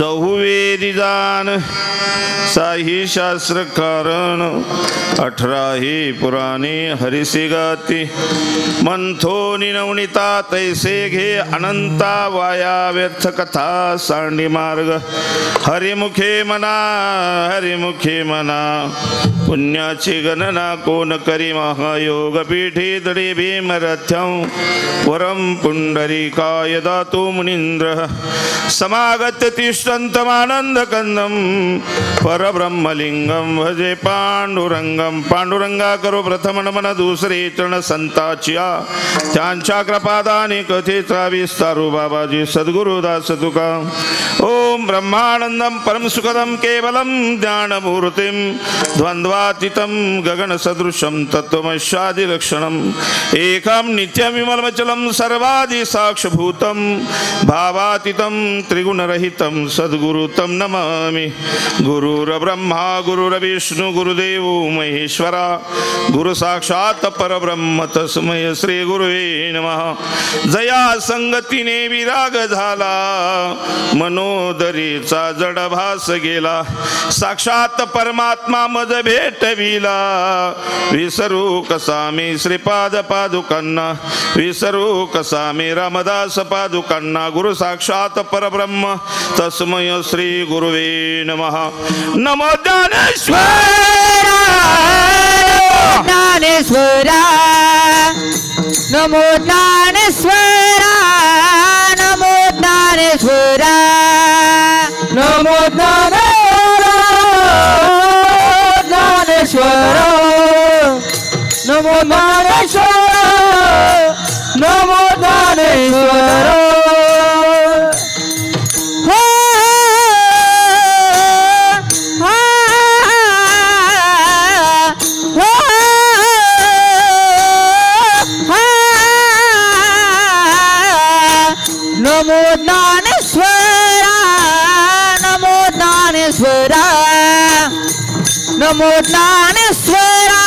चहुवेदी जान साही शास्त्र कारण 18 पुराणे हरिसे गाती मंथो निनवणिता तैसे घे अनंता वाया व्यर्थ कथा सांडी मार्ग हरिमुखे मना पुण्याची गणना कोण करी महायोग पीठी दडी भीमरथ्यं वरम पुंडरीकाय दातु मुनींद्र समागत्य तिष्ठन्तमानंद कंदम परब्रह्मलिंगम भजे पांडुरंगम पांडुरंगा करो प्रथम नमन दुसरे चरण संताचिया त्यांच्या कृपादाने कथेचा विस्तारू बाबाजी सद्गुरुदास तुका ओम ब्रह्मानंदम परम सुखदम केवलम ज्ञानमूर्तिम द्वंद्वातीतम गगन सदृशम तत्वमशादि लक्षणम एकम नित्यम विमलमचलम सर्वादि साक्षभूतम भावातीतम त्रिगुणरहितम सद्गुरुतम नमामि गुरुर्ब्रह्मा गुरुर्विष्णु गुरुदेव महेश्वरा गुरु साक्षात परब्रह्म तस्मै श्री गुरुवे नमः जया संगतीने विराग झाला मनोदरीचा जडभास गेला साक्षात परमात्मा मज भेटविला विसरू कसा मी श्रीपाद पादुकांना विसरू कसा मी रामदास पादुकांना गुरु साक्षात परब्रह्म तस्मै श्री गुरुवे नमः नमो ज्ञानेश्वरा ज्ञानेश्वरा नमो ज्ञानेश्वरा नमो ज्ञानेश्वरा नमो ज्ञानेश्वरा नमो ज्ञानेश्वरा नमो ज्ञानेश्वरा नमो ज्ञानेश्वरा नमो ज्ञानेश्वरा नमो ज्ञानेश्वरा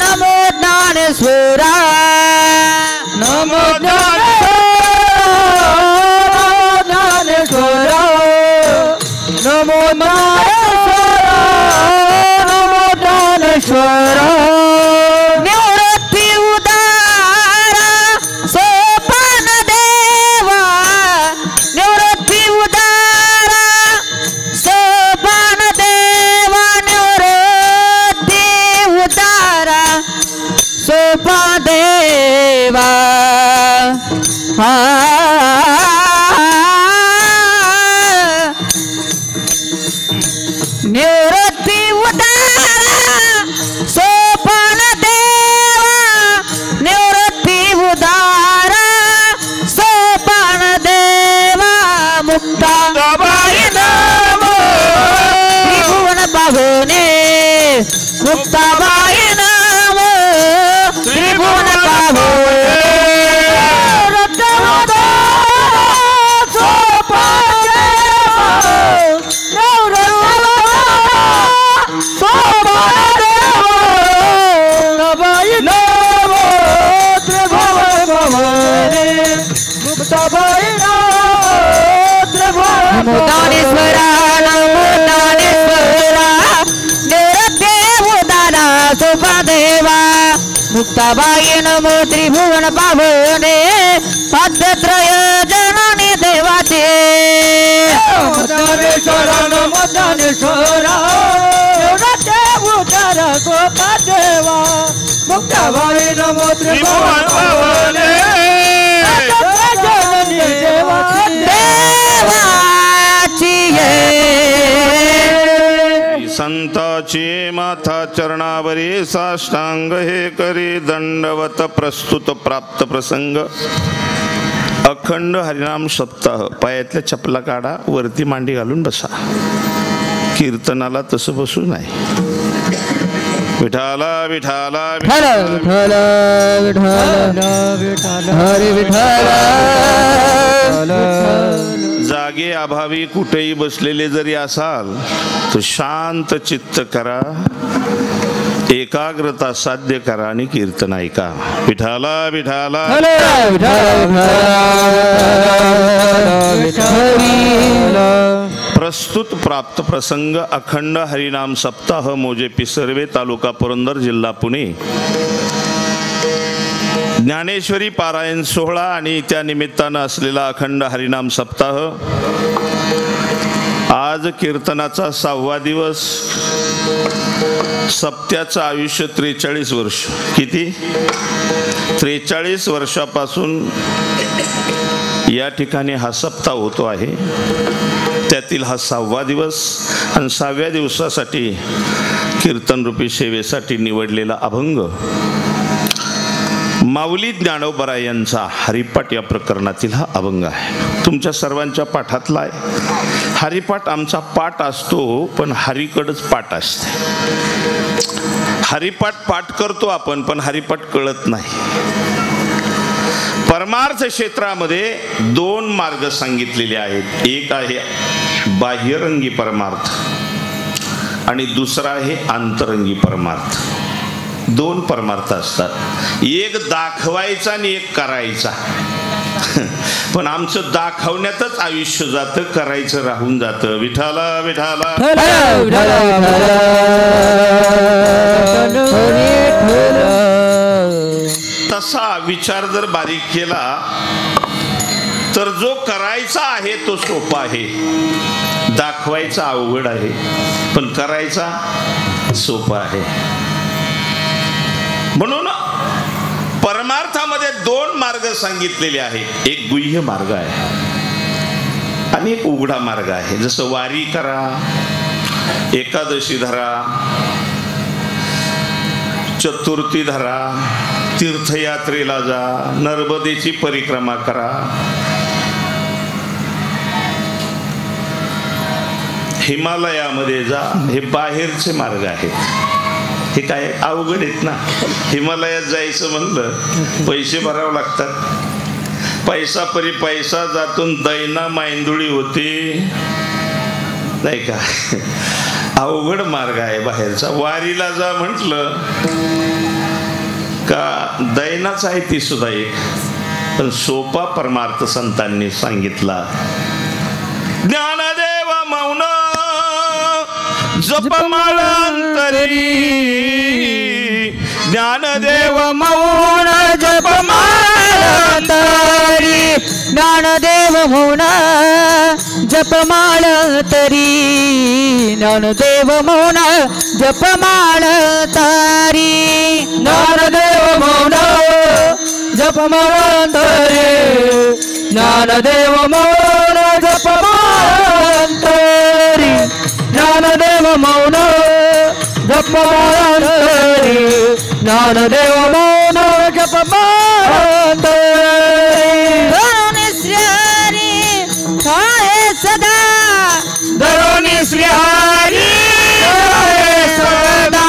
नमो ज्ञानेश्वरा नमो ज्ञानेश्वरा नमो ज्ञानेश्वरा निवृत्ती उदारा सोपान देवा निवृत्ती उदारा सोपान देवा निवृत्ती उदारा सोपान देवा निवृत्ती उदारा सोपान देवा निवृत्ती उदारा सोपान देवा मुक्ताबाई नमो त्रिभुवन पावने मुक्ताबाई नमो त्रिभुवन पावने नमो ज्ञानेश्वरा नमो ज्ञानेश्वरा निरदेवदाना सुपदेवा मुक्ताबाई नमो त्रिभुवन पावने पद्यत्रय जननी देवाचे ज्ञानेश्वरा नमो ज्ञानेश्वरा निरदेवदाना सुपदेवा मुक्ताबाई नमो त्रिभुवन पावने जननी देवाची संताची माथा चरणावरी साष्टांग हे करी दंडवत प्रस्तुत प्राप्त प्रसंग अखंड हरिनाम सप्ताह पायातल्या चपला काढा वरती मांडी घालून बसा कीर्तनाला तसं बसू नाही विठाला विठाला विठाला विठाला विठाला विठाला हरी विठाला जागे अभावी कुठेही बसलेले जरी असाल तर शांत चित्त करा एकाग्रता साध्य करा आणि कीर्तन ऐका विठाला विठाला विठाला विठाला प्रस्तुत प्राप्त प्रसंग अखंड हरिनाम सप्ताह मोजे पिसर्वे तालुका पुरंदर जिल्हा पुणे ज्ञानेश्वरी पारायण सोहळा आणि त्या निमित्तानं असलेला अखंड हरिनाम सप्ताह आज कीर्तनाचा 6वा दिवस सप्त्याचं आयुष्य 43 वर्ष किती 43 वर्षापासून या ठिकाणी हा सप्ताह होतो आहे त्यातील हा 6वा दिवस आणि 6व्या दिवसासाठी कीर्तन रूपी सेवेसाठी निवडलेला अभंग माऊली ज्ञानोबा यांचा हरिपाठ या प्रकरणातील हा अभंग आहे तुमच्या सर्वांच्या पाठातला आहे हरिपाठ आमचा पाठ असतो पण हरीकडच पाठ असते हरिपाठ पाठ करतो आपण पण हरिपाठ कळत नाही परमार्थ क्षेत्रामध्ये 2 मार्ग सांगितलेले आहेत एक आहे बाह्यरंगी परमार्थ आणि दुसरा आहे आंतरंगी परमार्थ 2 परमार्थ असतात एक दाखवायचा आणि एक करायचा पण आमचं दाखवण्यातच आयुष्य जातं करायचं राहून जातं विठाला विठाला तसा विचार जर बारीक केला तर जो करायचा आहे तो सोपा आहे दाखवायचा अवघड आहे पण करायचा सोपा आहे म्हणून परमार्थामध्ये 2 मार्ग सांगितलेले आहेत एक गुह्य मार्ग आहे आणि एक उघडा मार्ग आहे जसं वारी करा एकादशी धरा चतुर्थी धरा तीर्थयात्रेला जा नर्मदेची परिक्रमा करा हिमालयामध्ये जा हे बाहेरचे मार्ग आहेत हे काय अवघड आहेत ना हिमालयात जायचं म्हणलं पैसे भरावे लागतात पैसा परी पैसा जातून दैना मायंदुळी होते नाही का अवघड मार्ग आहे बाहेरचा वारीला जा म्हटलं का दैनाच आहे ती सुद्धा एक पण सोपा परमार्थ संतांनी सांगितला ज्ञानदेव मौन जपमाळांतरी ज्ञानदेव मौन जपमाळांतरी ज्ञानदेव मौन जपमाळांतरी ज्ञानदेव मौन जपमाळांतरी ज्ञानदेव मौन जपमाळांतरी ज्ञानदेव मौन जपमाळांतरी ज्ञानदेव मौन जपमाळांतरी ज्ञानदेव मौन जपमाळांतरी श्रीहरी आहे सदा धरोनी श्रीहरी आहे सदा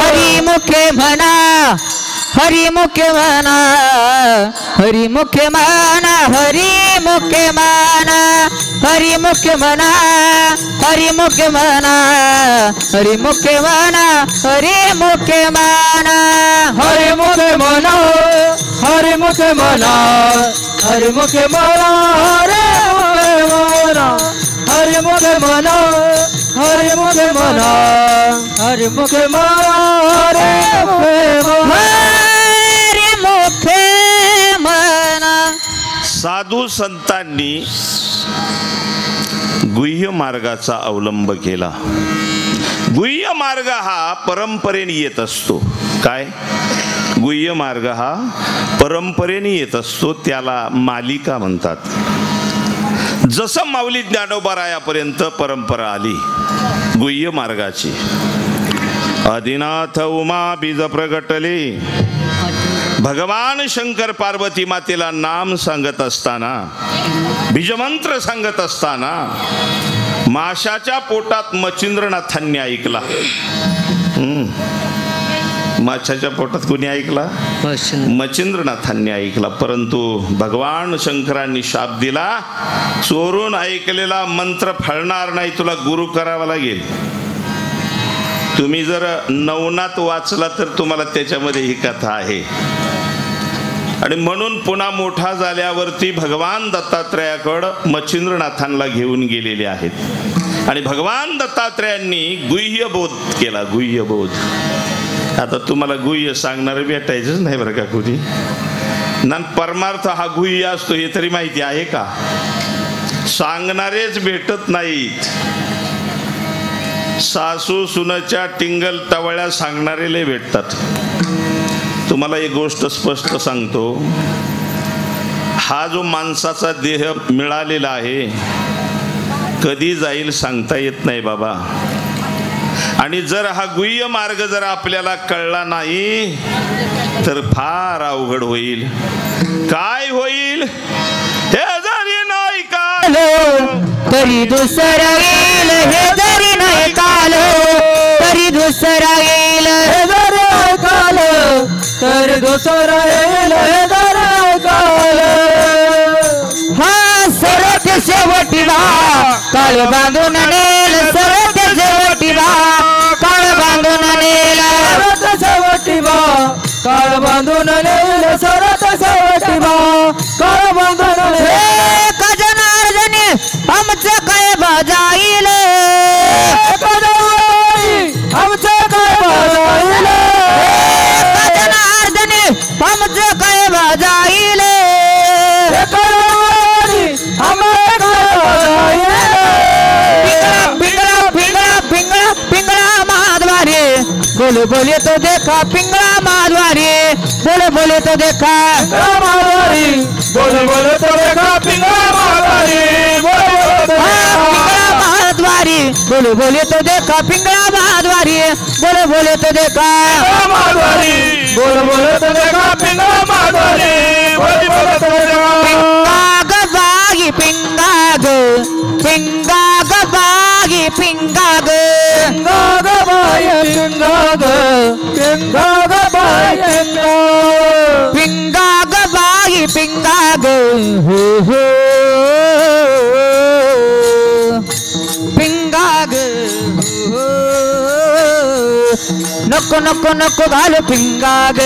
हरि मुखे माना हरि मुखे माना हरि मुखे माना हरि मुखे माना हरि मुखे माना हरि मुखे माना हरि मुखे माना हरि मुखे माना हरि मुखे माना हरि मुखे माना हरि मुखे माना हरि मुखे माना हरि मुखे माना हरि मुखे माना साधू संतांनी गुह्य मार्गाचा अवलंब केला गुह्य मार्ग हा परंपरेने येत असतो काय गुह्य मार्ग हा परंपरेने येत असतो त्याला मालिका म्हणतात जसं माऊली ज्ञानोबा रायापर्यंत परंपरा आली गुह्य मार्गाची आदिनाथ उमा बीज प्रगटले भगवान शंकर पार्वती मातेला नाम सांगत असताना बीजमंत्र सांगत असताना माशाच्या पोटात मच्छिंद्रनाथांनी ऐकला. माशाच्या पोटात कोणी ऐकला? मच्छिंद्रनाथांनी ऐकला. परंतु भगवान शंकरांनी शाप दिला, चोरून ऐकलेला मंत्र फळणार नाही, तुला गुरु करावा लागेल. तुम्ही जर नवनाथ वाचला तर तुम्हाला त्याच्यामध्ये ही कथा आहे. आणि म्हणून पुन्हा मोठा झाल्यावरती भगवान दत्तात्रयाकडं मच्छिंद्रनाथांना घेऊन गेलेले आहेत. आणि भगवान दत्तात्रयांनी गुह्यबोध केला. गुह्यबोध. आता तुम्हाला गुह्य सांगणारं भेटायचंच नाही बरं का कुणी. ना परमार्थ हा गुह्य असतो हे तरी माहिती आहे का? सांगणारेच भेटत नाहीत. सासू सुनाच्या टिंगल टवळ्या सांगणारे लय भेटतात. तुम्हाला एक गोष्ट स्पष्ट सांगतो, हा जो माणसाचा देह मिळालेला आहे कधी जाईल सांगता येत नाही बाबा. आणि जर हा गुह्य मार्ग जर आपल्याला कळला नाही तर फार अवघड होईल. काय होईल हे जरी नाही कालो तरी दुसरा येईल, हे जरी नाही कालो तरी दुसरा येईल, हे जरी नाही कालो तरी दुसरा येईल, हे जरी नाही कालो. हा सरत शेवटीवा काळ बांधून नेल, सरत शेवटीवा काळ बांधून नेल, सरत शेवटीवा काळ बांधून नेल, सरत शेवटीवा काळ बांधून नेल. जनार्दने आमचं काय बाजाईल, आमचं काय बाजाईल, जनार्दने आमचं काय बाजाईल, पिंगळा पिंगळा पिंगळा पिंगळा महाद्वारे बोले बोले तो देखा, पिंगळा महाद्वारे बोले बोले तो देखा, महाद्वारी बोले बोले तो देखा, पिंगळा महाद्वारी बोले बोले तो देखा, पिंगळा महाद्वारी बोले बोले तो देखा, महाद्वारी बोले बोले तो देखा, पिंगळा महाद्वारी बोले बोले तो देखा. पिंगा ग पिंगा ग बागी पिंगा ग, पिंगा ग बाई पिंगा ग, पिंगा ग बाई पिंगा, पिंगा ग बाई पिंगा ग, हो हो पिंगा ग, हो नको नको नको घालू पिंगा ग,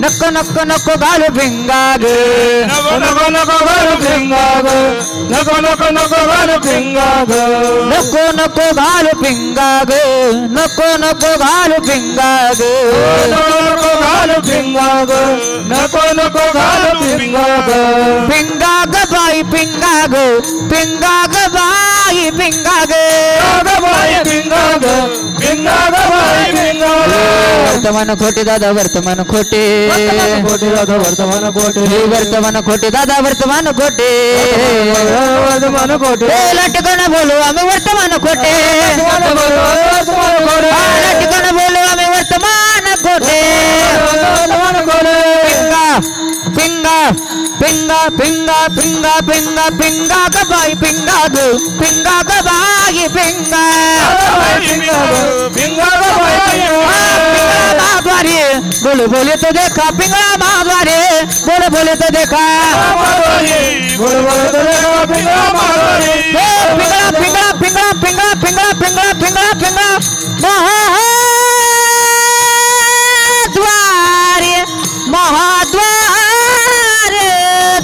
नको नको नको घालू पिंगा ग, नको नको नको घालू पिंगा ग, नको नको नको घालू पिंगा ग, नको नको घालू पिंगा ग, नको नको घालू पिंगा ग, नको घालू पिंगा ग, नको नको घालू पिंगा ग, पिंगा ग बाई पिंगा ग, पिंगा ग बाई पिंगा ग, बाई पिंगा ग, पिंगा ग बाई पिंगा. वर्तमान खोटे दादा वर्तमान खोटे, खोटे दादा वर्तमान खोटे, वर्तमान खोटे दादा वर्तमान खोटे, वर्तमान खोटे लटकन बोलो आम्ही वर्तमान खोटे, लटकन बोलो आम्ही वर्तमान खोटे. पिंगा पिंगा पिंगा पिंगा पिंगा पिंगा ग बाई पिंगा ग, पिंगा ग बाई पिंगा, पिंगा ग बाई महाद्वारे बोले बोले तो देखा, पिंगळा महाद्वारे बोले बोले तो देखा, बोले बोले तो देखा, पिंगळा महाद्वारे, पिंगळा पिंगळा पिंगळा पिंगळा पिंगळा पिंगळा पिंगळा पिंगळा महाद्वारे महाद्वारे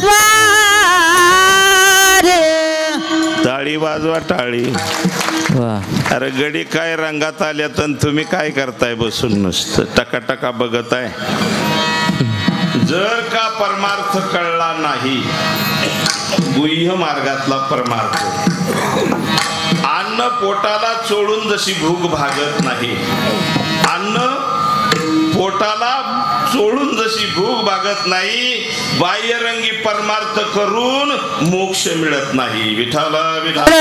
द्वारे. टाळी वाजवा टाळी. अरे गडी काय रंगात आल्यात आणि तुम्ही काय करताय बसून नुसतं टकाटका बघत आहे. जर का परमार्थ कळला नाही, गुह्य मार्गातला परमार्थ, अन्न पोटाला चोळून जशी भूक भागत नाही, अन्न पोटाला चोळून जशी भूक भागत नाही, बाह्यरंगी परमार्थ करून मोक्ष मिळत नाही. विठ्ठल विठ्ठल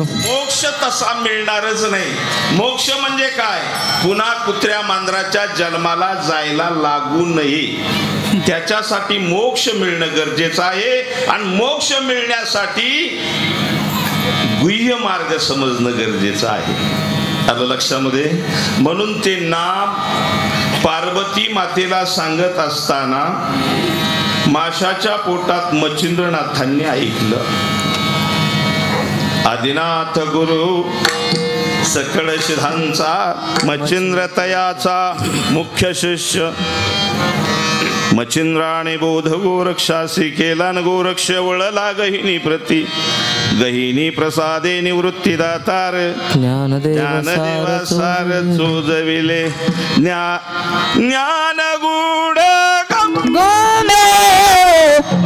मोक्ष तसा मिळणारच नाही. मोक्ष म्हणजे काय? पुन्हा कुत्र्या मांजराच्या जन्माला जायला लागू नये, त्याच्यासाठी मोक्ष मिळणं गरजेचं आहे. आणि मोक्ष मिळण्यासाठी गुह्य मार्ग समजणं गरजेचं आहे. आलं लक्षामध्ये? म्हणून ते नाम पार्वती मातेला सांगत असताना माशाच्या पोटात मच्छिंद्रनाथांनी ऐकलं. आदिनाथ गुरु सकळ सिद्धांचा मच्छिंद्र तयाचा मुख्य शिष्य. मच्छिंद्राने बोध गोरक्षासी केला न गोरक्ष वळला गहिनी प्रती. गहिनी प्रसादे निवृत्ती दातार ज्ञानदेवा सार चोजविले. ज्ञान गुड गोमे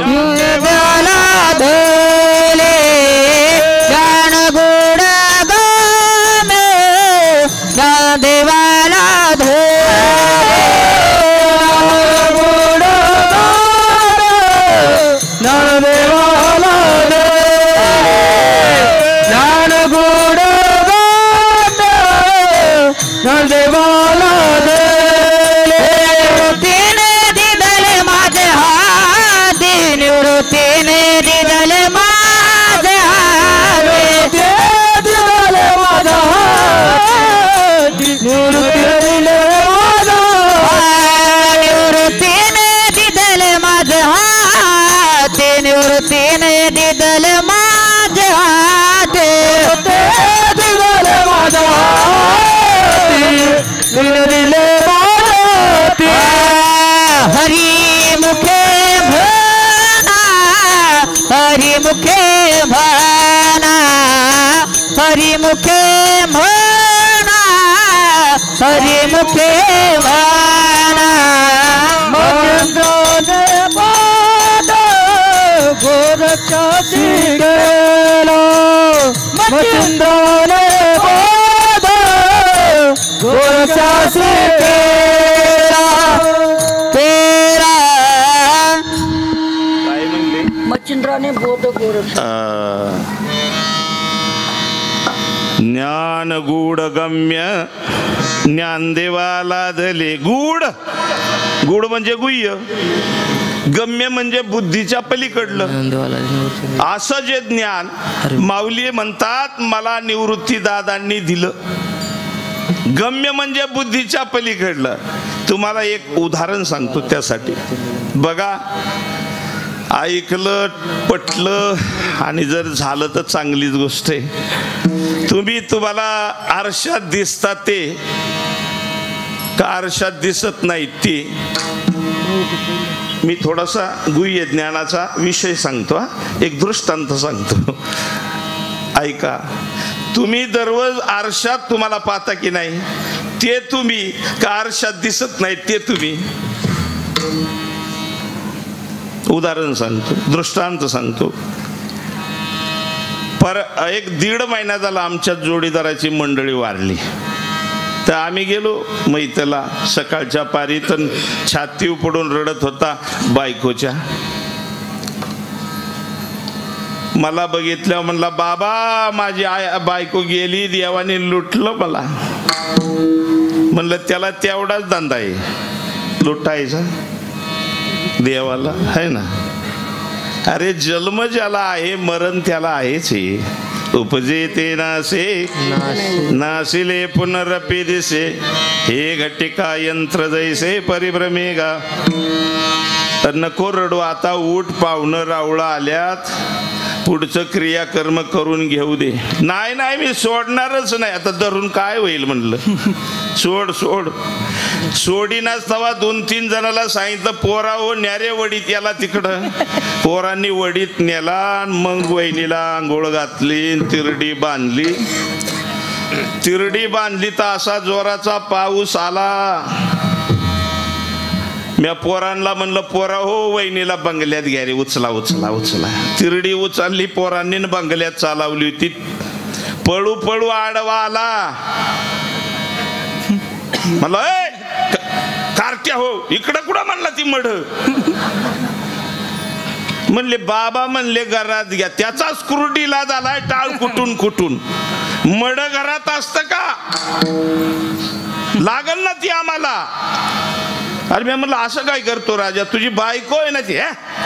युगाला धोले. ज्ञान गुड गोमे ज्ञानदेवाला हरिमुखे म्हणा हरिमुखे म्हणा. मच्छिंद्राने बोध गोरक्षासी केला. मच्छिंद्राने बोध गोरक्षासी केला. काय म्हणले? मच्छिंद्राने बोध गोरक्ष. ज्ञान गूढ गम्य ज्ञानदेवाला धले. गूढ गूढ म्हणजे गुह्य, गम्य म्हणजे बुद्धीच्या पलीकडलं असं जे ज्ञान माऊली म्हणतात मला निवृत्ती दादांनी दिलं. गम्य म्हणजे बुद्धीच्या पलीकडलं. तुम्हाला एक उदाहरण सांगतो त्यासाठी. बघा, ऐकलं पटलं आणि जर झालं तर चांगलीच गोष्ट आहे. तुम्हाला आरशात दिसतात ते का आरशात दिसत नाहीत ते? मी थोडासा गुह्य ज्ञानाचा विषय सांगतो. एक दृष्टांत सांगतो, ऐका. तुम्ही दररोज आरशात तुम्हाला पाहता की नाही? ते तुम्ही का आरशात दिसत नाहीत ते तुम्ही? उदाहरण सांगतो, दृष्टांत सांगतो. पर 1-1.5 महिना झाला आमच्या जोडीदाराची मंडळी वारली. तर आम्ही गेलो मैतेला. सकाळच्या पारीत छाती उपडून रडत होता बायकोच्या. मला बघितल्यावर म्हणला, बाबा माझी बायको गेली, देवाने लुटलं मला. म्हणलं त्याला तेवढाच धंदा आहे, लुटायचा देवाला, है ना? अरे जन्म ज्याला आहे मरण त्याला आहेच. उपजे ते नासे नासिले पुनरपी दिसे. हे घटिका यंत्र जैसे परिभ्रमेगा. तर नको रडू, आता उठ, पाहुणं रावळं आल्यात, पुढचं क्रियाकर्म करून घेऊ दे. नाही नाही मी सोडणारच नाही. आता धरून काय होईल म्हणलं. सोड सोड. सोडीनाच तवा 2-3 जणाला सांगितलं पोरा हो न्यारे वडीत याला तिकडं. पोरांनी वडीत नेला. मग वहिनीला आंघोळ घातली, तिरडी बांधली. तिरडी बांधली तर असा जोराचा पाऊस आला. मी पोरांना म्हणलं, पोरा हो वहिनीला बंगल्यात घ्या रे, उचला उचला उचला. तिरडी उचलली पोरांनी, बंगल्यात चालवली होती. पळू पळू आडवा आला. म्हणलं, कार्ट्या हो इकडं कुठं म्हणला ती मढ. म्हणले बाबा म्हणले घरात घ्या, त्याचा स्क्रूडीला झालाय टाळ कुटून कुटून. मड घरात असतं का? लागल ना ती आम्हाला. अरे मी म्हणलं असं काय करतो राजा, तुझी बायको आहे ना ती.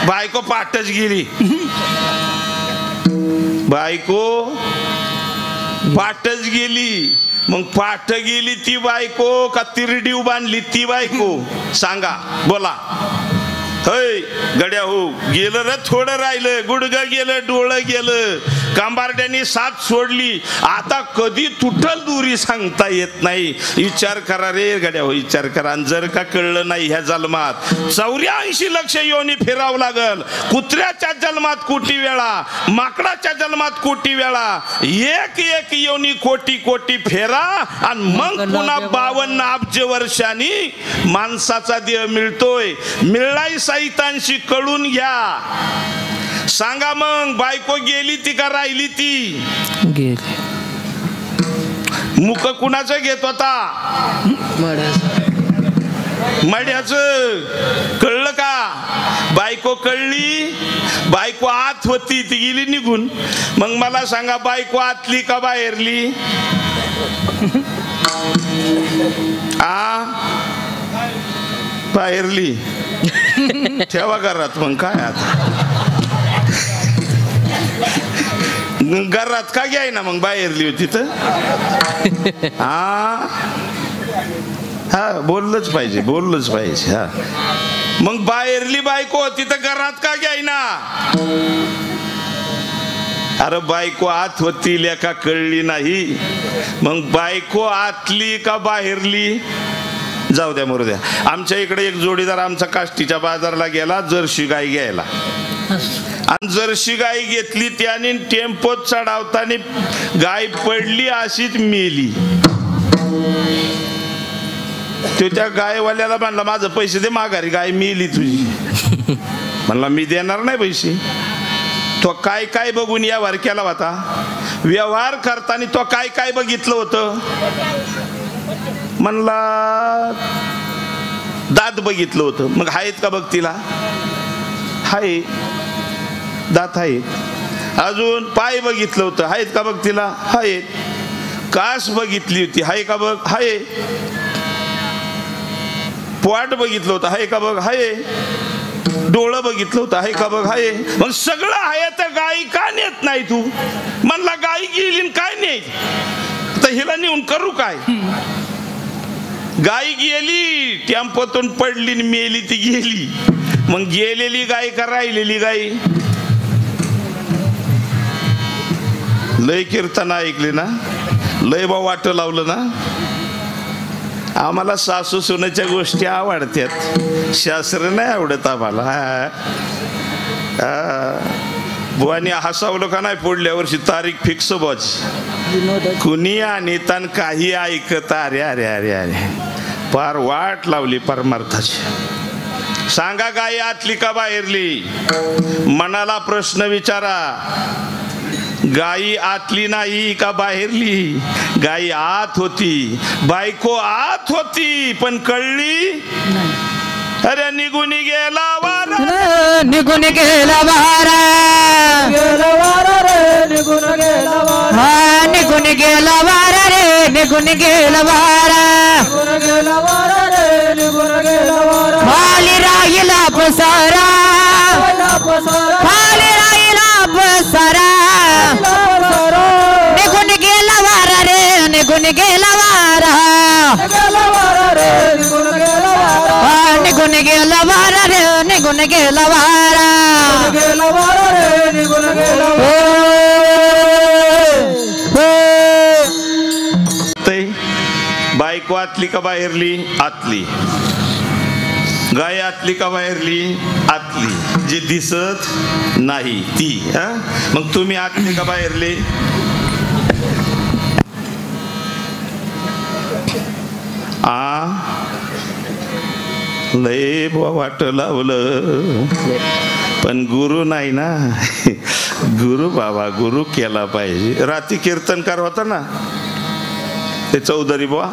बायको पाठच गेली, बायको पाठच गेली. मग पाठ गेली ती बायको का तिरडीव बांधली ती बायको? सांगा बोला. होय गड्या हो, गेलं रे थोडं राहिलं, गुडघं गेलं, डोळं गेलं, कांबारड्याने साथ सोडली. आता कधी तुटल दुरी सांगता येत नाही. विचार करा रे गड्या हो, विचार करा. जर का कळलं नाही ह्या जन्मात 84 लक्ष योनी फिरावं लागल. कुत्र्याच्या जन्मात कोटी वेळा, माकडाच्या जन्मात कोटी वेळा, एक एक योनी कोटी कोटी फेरा आणि मग पुन्हा 52 अब्ज वर्षांनी माणसाचा देह मिळतोय. मिळलाय सैतांशी कळून घ्या. सांगा मग बायको गेली ती का राहिली ती? गेली. मुख कुणाचं घेत होता? मड्याचं. कळलं का? बायको कळली, बायको आत होती ती गेली निघून. मग मला सांगा बायको आतली का बाहेरली? बाहेरली. ठेवा घरात. मग काय आता घरात का घ्याय ना, मग बाहेरली होती तर. हा बोललंच पाहिजे, बोललंच पाहिजे. हा मग बाहेरली बायको होती तर घरात का घ्याय ना? अरे बायको आत होती लेका कळली नाही. मग बायको आतली का बाहेरली? जाऊ द्या मरू द्या. आमच्या इकडे एक जोडीदार आमचा काष्टीच्या बाजारला गेला जर्सी गाय घ्यायला. आणि जर्सी गाय घेतली त्याने, टेम्पोत चढावताना गाय पडली अशीच मेली. तो त्या गायवाल्याला म्हणला माझं पैसे दे माघारी, गाय मेली तुझी. म्हणला मी देणार नाही पैसे. तो काय काय बघून व्यवहार केला होता? व्यवहार करताना तो काय काय बघितलं होतं? म्हणला दात बघितलं होतं. मग आहेत का बघ तिला? हाय, दात आहेत. अजून पाय बघितलं होतं, आहेत का बघ तिला? आहेत. कास बघितली होती, हाय का बघ? हाय. पोट बघितलं होतं, हाय का बघ? हाय. डोळं बघितलं होतं, हाय का बघ? हाय. मग सगळं आहे तर गाई का नेत नाही तू? म्हणला गाई गेली काय नाही तर हिला नेऊन करू काय? गाय गेली, टेम्पोतून पडली आणि मेली ती गेली. मग गेलेली गाय का राहिलेली गाय? लय कीर्तन ऐकले ना, लय बा वाट लावलं ना. आम्हाला सासू सुनेच्या गोष्टी आवडतात, शास्त्र नाही आवडत आम्हाला. बुवानी हसावलं का नाही? पुढल्या वर्षी तारीख फिक्स बॉच. कुणी आणि तान काही ऐकत. अरे अरे अरे अरे पार वाट लावली परमार्थाची. सांगा गाय आतली का बाहेरली? मनाला प्रश्न विचारा. गाई आतली नाही का बाहेरली? गाई आत होती, बायको आत होती, पण कळली. अरे निघून गेला वारा, निघून गेला वारा, निघून गेला वारा, निघून गेला वारा रे, निघून गेला वारा, खाली राहिला पसारा, खाली राहिला पसारा. निघून गेला वारा रे, निघून गेला वारा, निघून गेला वारा रे, निघून गेला वारा. बायको आतली का बाहेरली? आतली. गाय आतली का बाहेरली? आतली. जी दिसत नाही ती. मग तुम्ही आतली का बाहेरली? लय वाट लावलं पण गुरु नाही ना. गुरु बाबा, गुरु केला पाहिजे. रात्री कीर्तनकार होता ना ते चौधरी बुवा,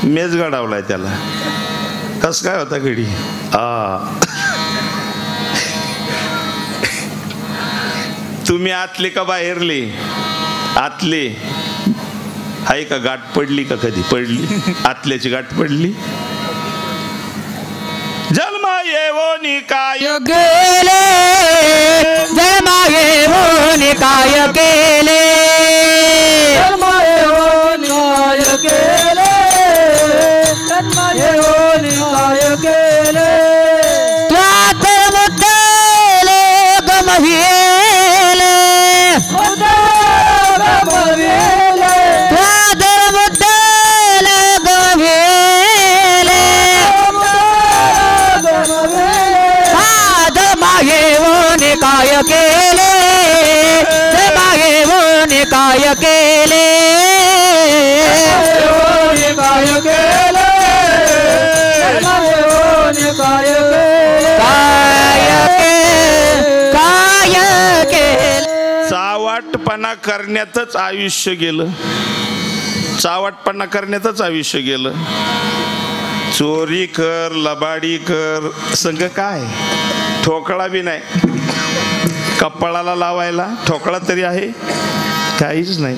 मेज गडावलाय त्याला. कस काय होता घडी? तुम्ही आतले का बाहेरले? आतले. आहे का गाठ पडली का? कधी पडली? आतल्याची गाठ पडली? जन्मा येवोनी काय गेले, जन्मा येवोनी काय केले, जन्मा येवोनी काय केले, जन्मा येवोनी काय केले. त्यात मुद्दले गमविले, गमविले, त्यात मुद्दले गमविले. येऊन काय केले, येऊन काय केले, काय केले, काय केले. चावाटपणा करण्यातच आयुष्य गेलं. चावाटपणा करण्यातच आयुष्य गेलं. चोरी कर, लबाडी कर, संग काय ठोकळा बी नाही. कपाळाला लावायला ठोकळा तरी आहे? काहीच नाही.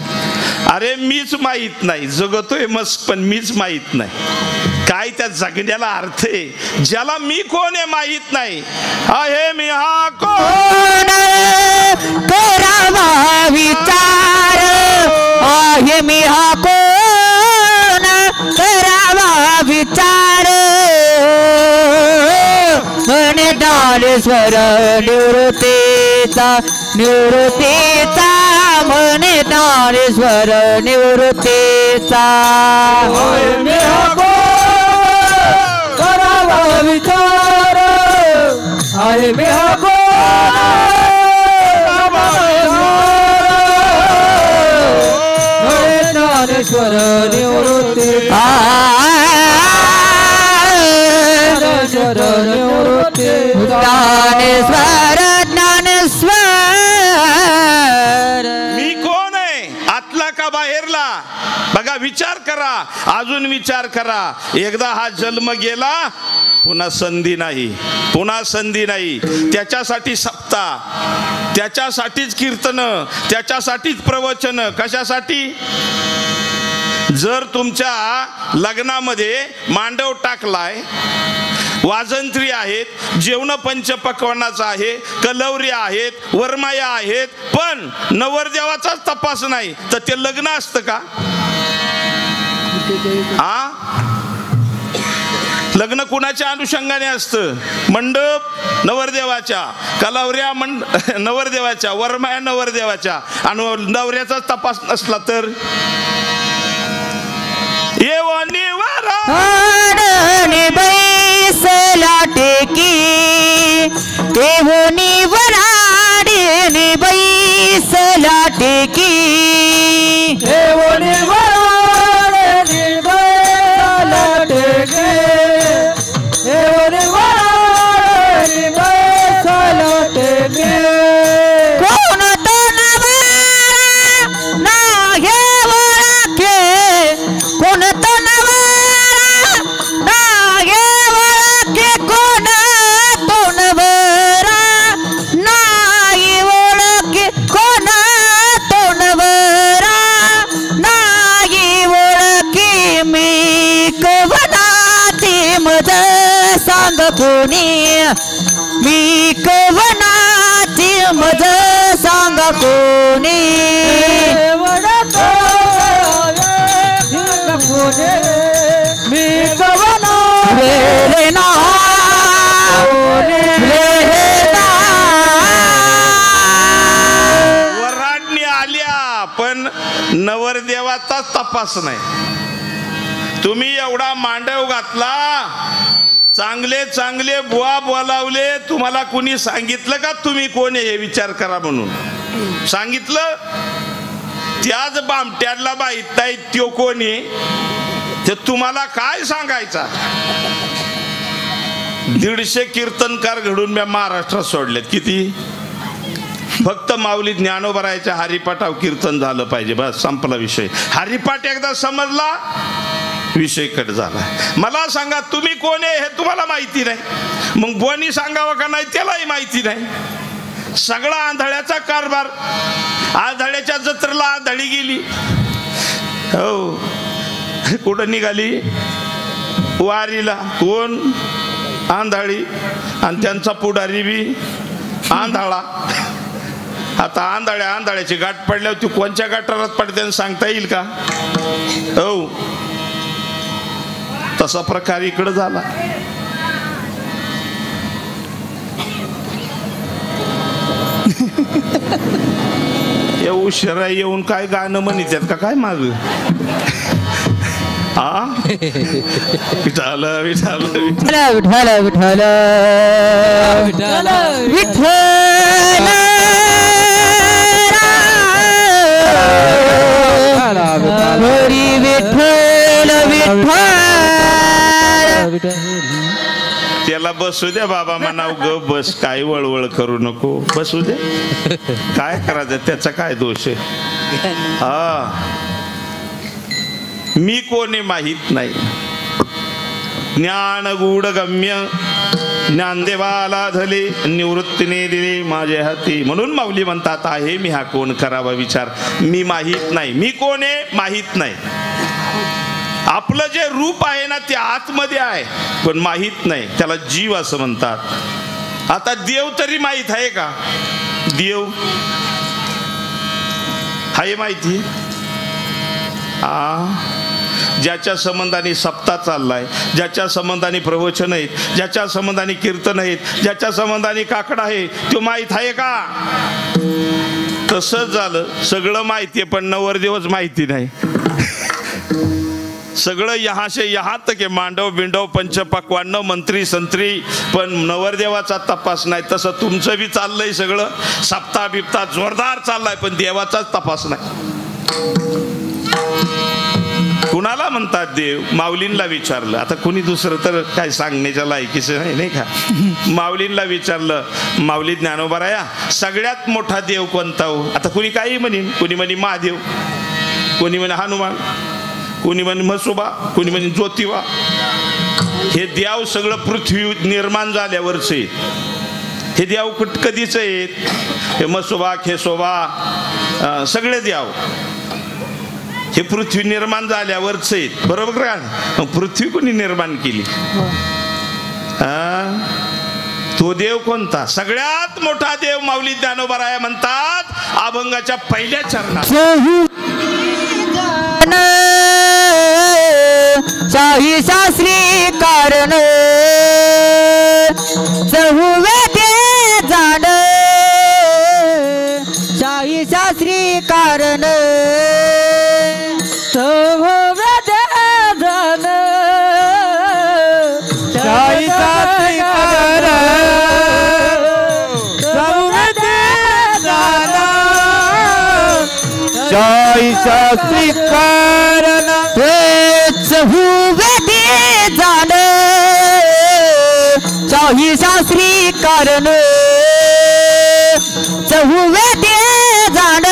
अरे मीच माहित नाही, जगतोय मस्त पण मीच माहित नाही. काय त्या जगण्याला अर्थ आहे? ज्याला मी कोण आहे माहित नाही. आहे मी हा कोण करावा विचार, आहे मी हा कोण करावा विचार. म्हणे ज्ञानेश्वर निवृत्तीचा, निवृत्तीचा, म्हणे ज्ञानेश्वर निवृत्तीचा. करावा विचार, आहे मी हा ज्ञानेश्वर निवृत्तीचा, ज्ञानेश्वर ज्ञानेश्वर. मी कोण आहे? आतला का बाहेरला? बघा, विचार करा, अजून विचार करा. एकदा हा जन्म गेला, पुन्हा संधी नाही, पुन्हा संधी नाही. त्याच्यासाठी सप्ताह, त्याच्यासाठीच कीर्तन, त्याच्यासाठीच प्रवचन. कशासाठी? जर तुमच्या लग्नामध्ये मांडव टाकलाय, वाजंत्री आहेत, जेवण पंचपक्वान्नाचं आहे, कलवऱ्या आहेत, वरमाया आहेत, पण नवरदेवाचाच तपास नाही, तर ते लग्न असतं का? हा, लग्न कुणाच्या अनुषंगाने असतं? मंडप नवरदेवाच्या, कलवऱ्या नवरदेवाच्या, वरमाया नवरदेवाच्या, आणि नवऱ्याचा तपास नसला तर बैसला टेकी, देवनी वराडे बैसला टेकी, देवनी वराडे बैसला टेकी, देवनी वराडे बैसला टेकी. कोण तो नवरा ना हे वराके, कोण तो सांग कोणी, मी कवनाची मज सांग कोणी. मी कवना रे ना, वराडणी आल्या, पण नवरदेवाचाच तपास नाही. तुम्ही एवढा मांडव घातला, चांगले चांगले बुवा बोलावले, तुम्हाला कुणी सांगितलं का तुम्ही कोण आहे हे विचार करा म्हणून? सांगितलं? त्याच बामट्याला माहित नाही त्यो कोण आहे, ते तुम्हाला काय सांगायचा? 150 कीर्तनकार घडून मी महाराष्ट्रात सोडलेत. किती? फक्त माऊली ज्ञानोबरायच्या हरिपाठाव कीर्तन झालं पाहिजे, बस संपला विषय. हरिपाठ एकदा समजला, विषय कट झाला. मला सांगा, तुम्ही कोण आहे हे तुम्हाला माहिती नाही, मग कोणी सांगावं का नाही त्यालाही माहिती नाही. सगळा आंधळ्याचा कारभार. आंधळ्याच्या जत्रेला आंधळी गेली. हो, कुठं निघाली? वारीला. कोण? आंधळी. आणि त्यांचा पुढारी बी आंधळा. आता आंधळ्याची गाठ पडल्यावर ती कोणत्या गाठारात पडते सांगता येईल का? हो, तसा प्रकार इकडं झाला. उशिरा येऊन काय गाणं म्हणतात का काय माग? हा, विठाल विठाल विठ्ठल विठ्ठल विठ्ठल विठ्ठल हरी विठ्ठल विठ्ठल. त्याला बसू द्या बाबा म्हणाव, ग बस, काय वळवळ करू नको, बसू दे. काय करायचं, त्याचा काय दोष आहे? हा, मी कोणी माहित नाही. ज्ञान गूढ गम्य ज्ञानदेवाला धले, निवृत्तीने दिले माझे हाती. म्हणून माऊली म्हणतात, आहे मी हा कोण, करावा विचार. मी माहित नाही, मी कोण आहे माहित नाही. आपलं जे रूप आहे ना ते आतमध्ये आहे, पण माहित नाही. त्याला जीव असं म्हणतात. आता देव तरी माहित आहे का? देव आहे माहिती? ज्याच्या संबंधाने सप्ताह चाललाय, ज्याच्या संबंधाने प्रवचन आहेत, ज्याच्या संबंधाने कीर्तन आहेत, ज्याच्या संबंधाने काकड आहे, तो माहित आहे का? तसंच झालं. सगळं माहिती आहे पण नवरदेवच माहिती नाही. सगळं यहाँ से यहाँ तक आहे, मांडव बिंडव पंचपक्वान्न मंत्री संत्री, पण नवरदेवाचा तपास नाही. तसं तुमचं बी चाललंय सगळं. सप्ताह बिप्ता जोरदार चाललाय, पण देवाचाच तपास नाही. कुणाला म्हणतात देव? माऊलींना विचारलं. आता कुणी दुसरं तर काय सांगण्याच्या लायकीचं नाही, नाही का? माऊलींना विचारलं, माऊली ज्ञानोबराया, सगळ्यात मोठा देव कोणता हो? आता कुणी काही म्हणेन. कुणी म्हणे महादेव, कोणी म्हणे हनुमान, कोणी म्हणे म्हसोबा, कोणी म्हणे ज्योतिबा. हे देव सगळं पृथ्वी निर्माण झाल्यावरच आहेत. हे देव कधीच आहेत? हे म्हसोबा खेसोबा सगळे देव हे पृथ्वी निर्माण झाल्यावरच आहेत, बरोबर का? मग पृथ्वी कोणी निर्माण केली? तो देव कोणता? सगळ्यात मोठा देव माऊली ज्ञानोबराया म्हणतात अभंगाच्या पहिल्या चरणात, शाही शास्त्री कारण चहुवे ते जाण, शाही शास्त्री कारण चहुवे ते जाण, शाही शास्त्री कारण चहुवे ते जाण, शाही शास्त्री कारण चहुवे ते जाण, शाही शास्त्री कारण चहुवे ते जाण,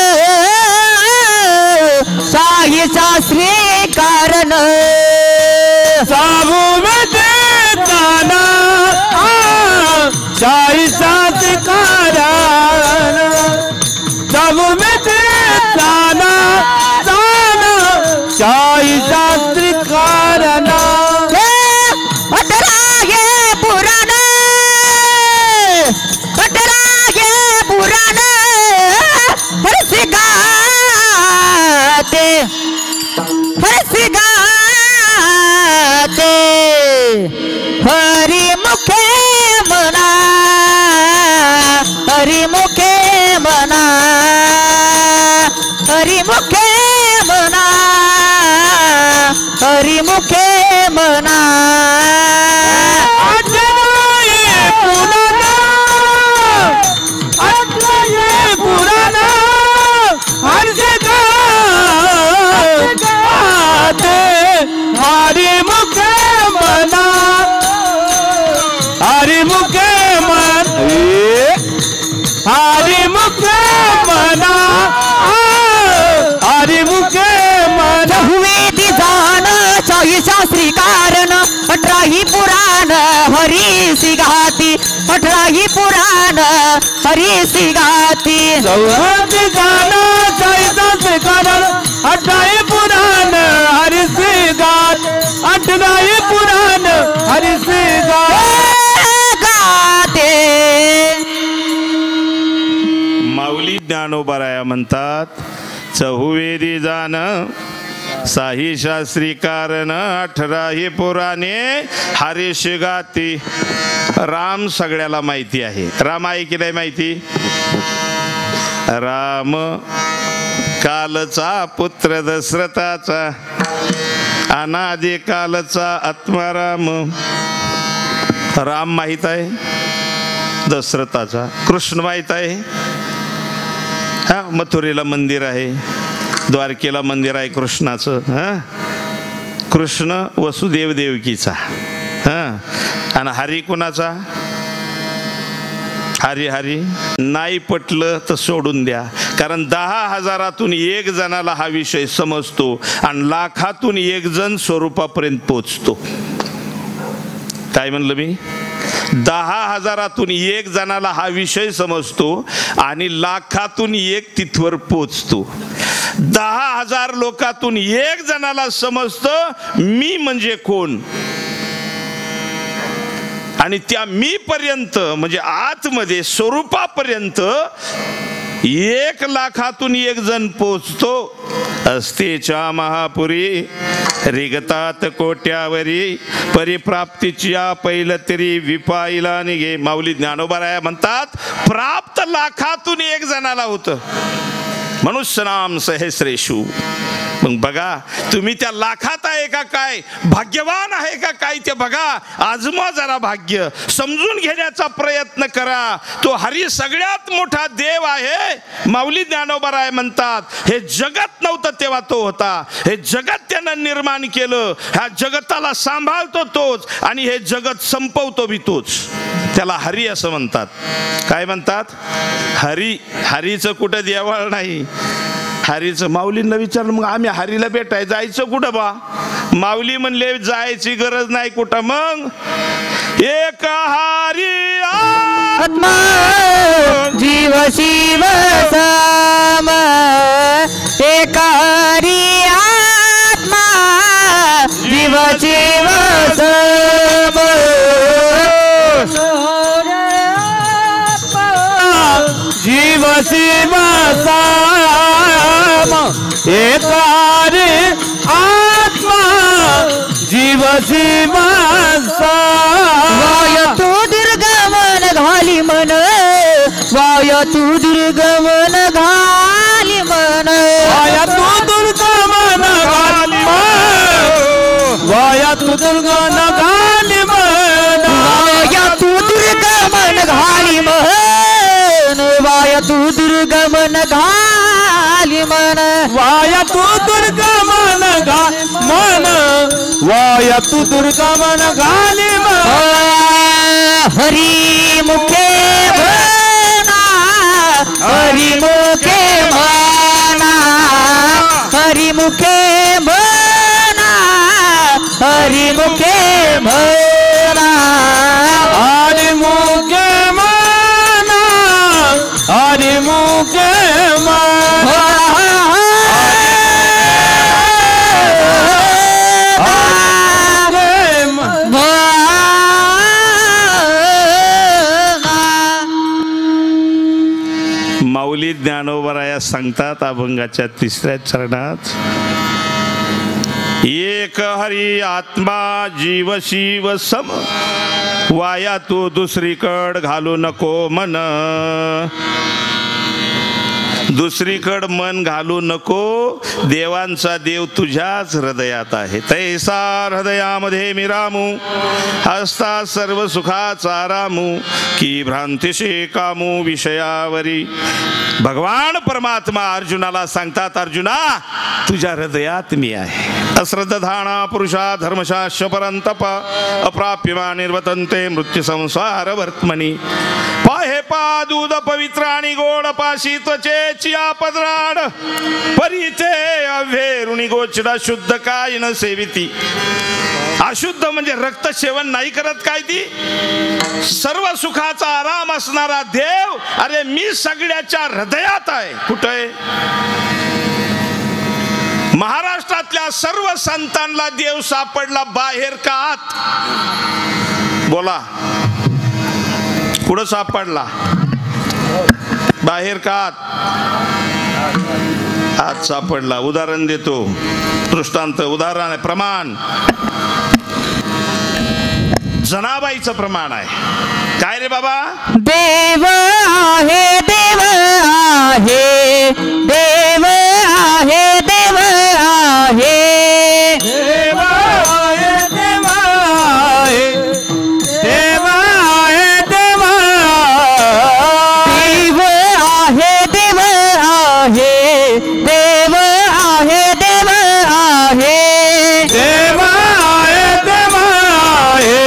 शाही शास्त्री कारण चहुवे ते जाण, शाही शास्त्री कारण चहुवे ते जाण, शाही शास्त्री कारण. पटरागे पुराण, पटरागे पुराण हरसी गाते, हरसी गाते हरी मुखे मना, हरी मुखे मना, हरी मुखे मना, हरी मुखे मना. पुराण हरी मुखे मना, हरी मुखे मन, हरी मुखे मना, हरी मुखे मन. हुए दिजान शाही शास्त्री कारण, अठराही पुराण हरी सिघाती, अठराही नाही पुराण हरीसी गाती चौहाती गाणं चैताचे कारण अठराही पुराण हरीसी गात अठराही पुराण हरीसी गाते माऊली ज्ञानोबाराया म्हणतात चहुवेदी जाण साही शास्त्री कारण 18 पुराणे हरीश गाती. राम सगळ्याला माहिती आहे. राम आहे की नाही माहिती? राम कालचा पुत्र दशरथाचा अनादि कालचा आत्मा राम. राम माहित आहे दशरथाचा. कृष्ण माहित आहे. हा मथुरेला मंदिर आहे, द्वारकेला मंदिर आहे कृष्णाचं. हा कृष्ण वसुदेव देवकीचा. हा आणि हरी कुणाचा? हरी हरी नाही पटलं तर सोडून द्या. कारण 10,000तून 1 जणाला हा विषय समजतो आणि लाखातून 1 जण स्वरूपापर्यंत पोचतो. काय म्हणलं मी? 10,000तून 1 जणाला हा विषय समजतो आणि लाखातून 1 तिथवर पोचतो. 10,000 लोकातून 1 जणाला समजतं मी म्हणजे कोण. आणि त्या मी पर्यंत म्हणजे आतमध्ये स्वरूपापर्यंत 1,00,000तून 1 जण पोचतो. अस्तेच्या महापुरी रिगतात कोट्यावरी परिप्राप्तीच्या पहिलं तरी विपाईला निघे. माऊली ज्ञानोबाराया म्हणतात प्राप्त लाखातून 1 जणाला होतं. मनुष्य नाम सहस्रेषु. मग बघा तुम्ही त्या लाखात आहे का काय, भाग्यवान आहे का काय ते बघा. आजमा जरा भाग्य समजून घेण्याचा प्रयत्न करा. तो हरी सगळ्यात मोठा देव आहे. माऊली ज्ञानोबाराय म्हणतात हे जगत नव्हतं तेव्हा तो होता. हे जगत त्यानं निर्माण केलं. ह्या जगताला सांभाळतो तोच आणि हे जगत संपवतो बी तोच. त्याला हरी असं म्हणतात. काय म्हणतात? हरी. हरीचं कुठं देवाळ नाही. हरीचं माऊलींना विचारलं मग आम्ही हरीला भेटाय जायचं कुठं बा? माऊली म्हणले जायची गरज नाही कुठं. मग एक हरी आत्मा जीव शिव सम एक हरी आत्मा जीव शिव सम जीव शिव साम एक हरी आत्मा जीव शिव साम. वाय तू दुर्गमन घाली मन वाय तू दुर्गमन घाली मन वाया तू दुर्गमन घाली मन वाया तू दुर्गमन घाली मन वाय तू दुर्गमन घाली मन वाय तू दुर्गमन घाली मन वाया तू दुर्गमन घाली मन वाया तू दुर्गमन घाली मन. हरी मुखे म्हणा हरी मुखे म्हणा हरी मुखे म्हणा हरी मुखे म्हणा हरी मुखे म्हणा हरी मुखे म्हणा माऊली ज्ञानोबाराया सांगतात अभंगाच्या 3ऱ्या चरणात एक हरी आत्मा जीव शिव सम वाया तू दुसरीकड घालू नको मन. दुसरीकड मन घालू नको. देवांचा देव तुझ्याच हृदयात आहे. तैसा हृदयामध्ये मी रामू हस्ता सर्व सुखाचा रामू की भ्रांतीशी कामू विषयावरी. भगवान परमात्मा अर्जुनाला सांगतात अर्जुना तुझ्या हृदयात मी आहे. अश्रद्धाना पुरुषा धर्मशास्त्र परंतप अप्राप्यमा निर्वतन्ते मृत्यू संसार वर्तमनी. पाहे पा दूध पवित्र आणि गोड पाशी त्वचेची आपद्राड परिते अव्हेरुणी गोचडा शुद्ध काय न सेविती. अशुद्ध म्हणजे रक्त सेवन नाही करत काय ती? सर्व सुखाचा आराम असणारा देव, अरे मी सगळ्याच्या हृदयात आहे. कुठं आहे? महाराष्ट्रातल्या सर्व संतांना देव सापडला बाहेर का आत? बोला, कुठं सापडला? बाहेर का आत? आत सापडला. उदाहरण देतो, दृष्टांत, उदाहरण आहे, प्रमाण. जनाबाईचं प्रमाण आहे. काय रे बाबा? देव आहे, देव आहे, देव आहे, देव आहे, देव आहे, देव आहे, देव आहे, देव आहे, देव आहे, देव आहे, देव आहे, देव आहे, देव आहे, देव आहे,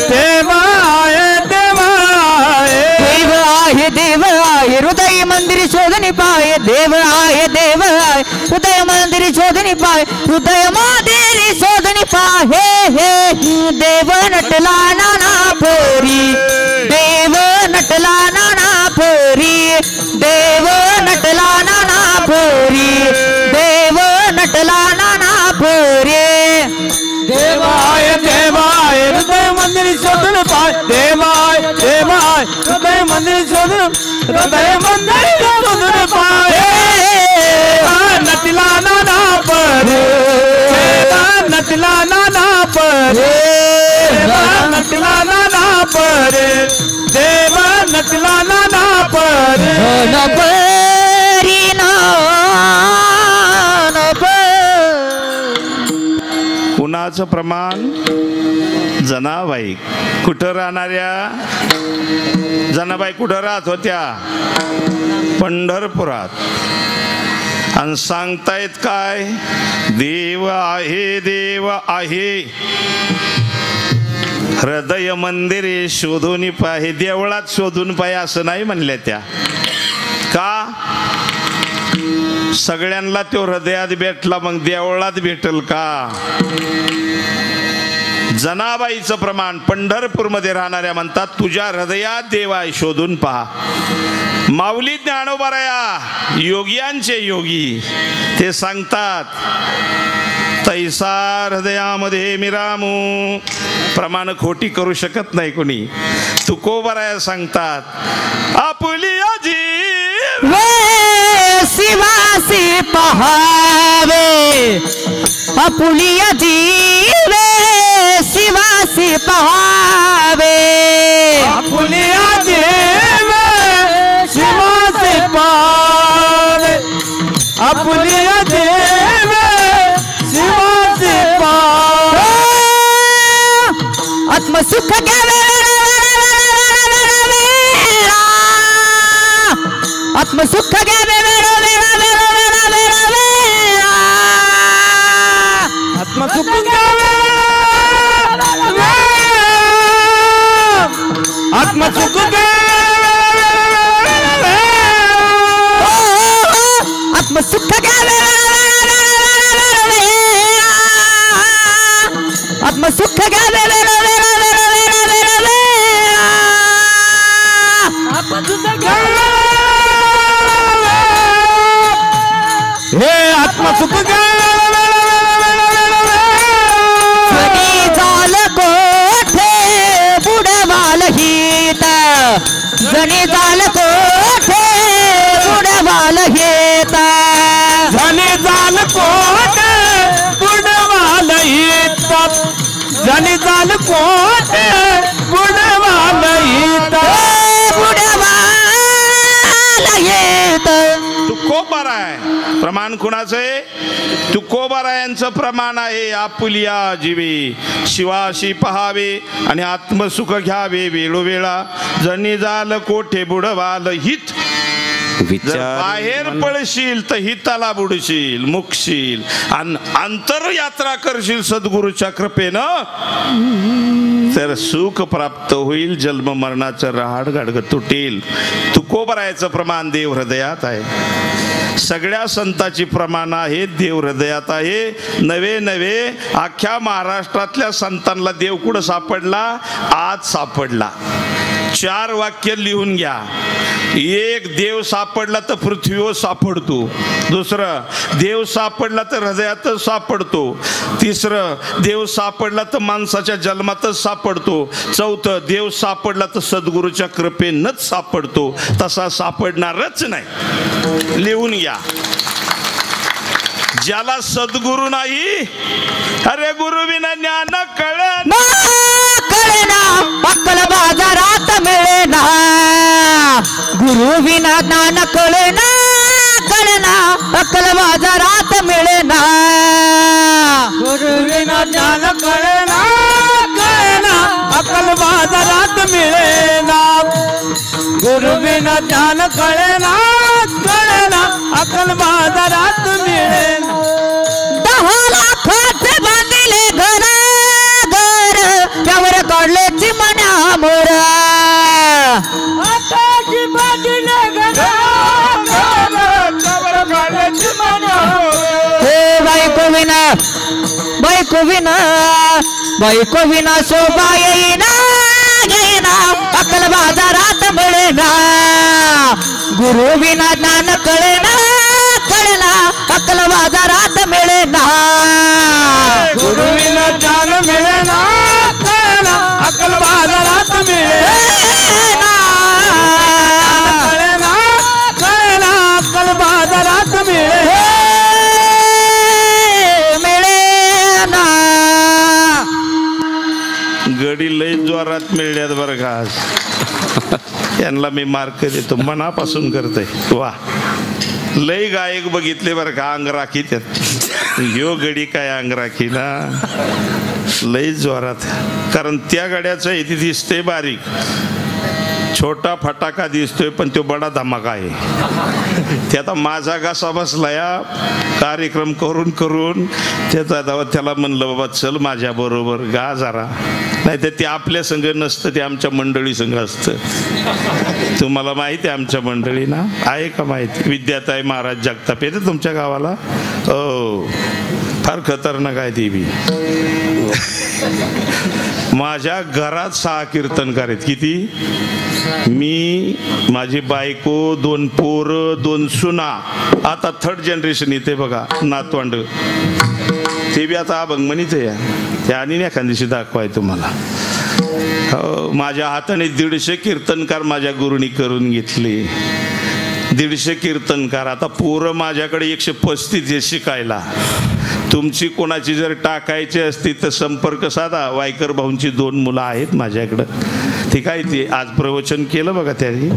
देव आहे, देव आहे, देव आहे, हृदय मंदिर शोधनी पाय. देव आहे, देव आहे, हृदय मंदिर शोधनी पाय, हृदय मंदिर शोधनी पाय. हे देव नटला नाना पोरी, देव नटला नाना पोरी, देव नटला नाना पोरी, देव नटला नाना पोरी. देव आहे, देव आहे, हृदय मंदिर शोधून पाय. देव आहे, देव आहे, हृदय मंदिर शोधून, हृदय मंदिर शोधून पाय. नटला नाना परे, नटला नाना परे, नटला नाना परे, देव नटला नाना परे. नपरी कुणाचं प्रमाण? जनाबाई. कुठं राहणाऱ्या? जनाबाई कुठं राहत होत्या? पंढरपुरात. आणि सांगतायत काय? देव आहे, देव आहे, हृदय मंदिरे शोधून पाहे. देवळात शोधून पाहे असं नाही म्हणल्या त्या. का? सगळ्यांना तो हृदयात भेटला, मग देवळात भेटल का? जनाबाईचं प्रमाण पंढरपूर मध्ये राहणाऱ्या म्हणतात, तुझ्या हृदयात देव आहे, शोधून पहा. माऊली ज्ञानोबाराया योगियांचे योगी, ते सांगतात, तैसा हृदयामध्ये मिरामू. प्रमाण खोटी करू शकत नाही कोणी. तुकोबाराया सांगतात, आपुली अजीब शिवासी पहावे, आपुलिया जीव शिवासी पहावे, आपुलिया जीव शिवासी पहावे, आपुलिया जीव शिवासी पहावे. आत्मसुख घ्यावे, आत्मसुख घ्यावे, आत्मसुख घ्यावे, आत्मसुख घ्यावे, आत्मसुख घ्यावे, आत्मसुख घ्यावे, हे आत्मसुख जनी जाल कोठे बुडवाल हित, जनी जाल कोठे बुडवाल हित, जनी जाल कोठे बुडवाल हित, जनी जाल कोठे बुडवाल हित, बुडवाल हित. तुकोबाराय प्रमाण कुणाचं आहे? तुकोबारायांचं प्रमाण आहे, आपुलिया जीवे शिवाशी पहावे आणि आत्मसुख घ्यावे वेळोवेळा. जनी जाल कोठे बुडवाल हित. जर बाहेर पडशील तर हिताला बुडशील, मुकशील आणि अंतरयात्रा करशील सद्गुरूच्या कृपेनं. तर सुख प्राप्त होईल, जन्म मरणाचं रहाड गाडग तुटेल. तुकोबरायचं प्रमाण देव हृदयात आहे. सगळ्या संतांची प्रमाण आहे, देव हृदयात आहे. नवे नवे अख्ख्या महाराष्ट्रातल्या संतांना देव कुठं सापडला? आज सापडला. 4 वाक्य लिहून घ्या. एक, देव सापडला तर पृथ्वीवर सापडतो. दुसरं, देव सापडला तर हृदयातच सापडतो. तिसरं, देव सापडला तर माणसाच्या जन्मातच सापडतो. चौथं, देव सापडला तर सद्गुरूच्या कृपेनंच सापडतो. तसा सापडणारच नाही. लिहून घ्या. ज्याला सद्गुरू नाही, अरे गुरु विना ज्ञान कळेना, अक्कल बाजारात मिळेना. गुरु विना ज्ञान कळेना, अक्कल बाजारात मिळेना. गुरु विना ज्ञान कळेना, अक्कल बाजारात मिळेना. गुरु विना ज्ञान कळेना, अक्कल बाजारात मिळेना. 10 लाखाचे बांधले घर, त्यावर काढले चिमण्या मोर. आताची बाजूला गदा, त्यावर काढले चिमण्या मोर. हे बायको विना, बायको विना, बायको विना शोभा येईना, येईना. अक्कल बाजारात मिळेना. गुरु विना ज्ञान कळेना, अक्कल बाजारात मिळेना. गुरु विना ज्ञान मिळेना, अक्कल बाजारात मिळेना. अक्कल बाजारात मिळेना. गडी लय जोरात मिळल्यात बरं का. यांना मी मार्क देतो, मनापासून करतोय. वा, लय गायक बघितले बरं का अंगराखी त्यात. ह्यो गडी काय अंगराखी ना, लय जोरात. कारण त्या गड्याचं इथे दिसते बारीक, छोटा फटाका दिसतोय, पण तो बडा धमाका आहे. ते आता माझा घसा बसला या कार्यक्रम करून करून त्याचा दावा. त्याला म्हणलं बाबा चल माझ्या बरोबर गा जरा. नाही तर ते आपल्या संघ नसतं, ते आमच्या मंडळी संघ असतं. तुम्हाला माहिती आहे आमच्या मंडळी ना, आहे का माहिती? विद्याताई महाराज जगताप येते तुमच्या गावाला. हो, फार खतरनाक आहे ती बी. माझ्या घरात 6 कीर्तनकार आहेत. किती? मी, माझी बायको, 2 पोरं, 2 सुना, आता 3rd जनरेशन येते बघा, नातवंड. ते बी आता अभंगमणीच आहे. त्या आणि एखाद दिवशी दाखवाय तुम्हाला. हो, माझ्या हाताने 150 कीर्तनकार माझ्या गुरुनी करून घेतले. 150 कीर्तनकार. आता पोरं माझ्याकडे 135 आहे शिकायला. तुमची कोणाची जर टाकायची असती तर संपर्क साधा. वायकर भाऊंची 2 मुलं आहेत माझ्याकडं. ठीक आहे, ते आज प्रवचन केलं बघा त्यांनी.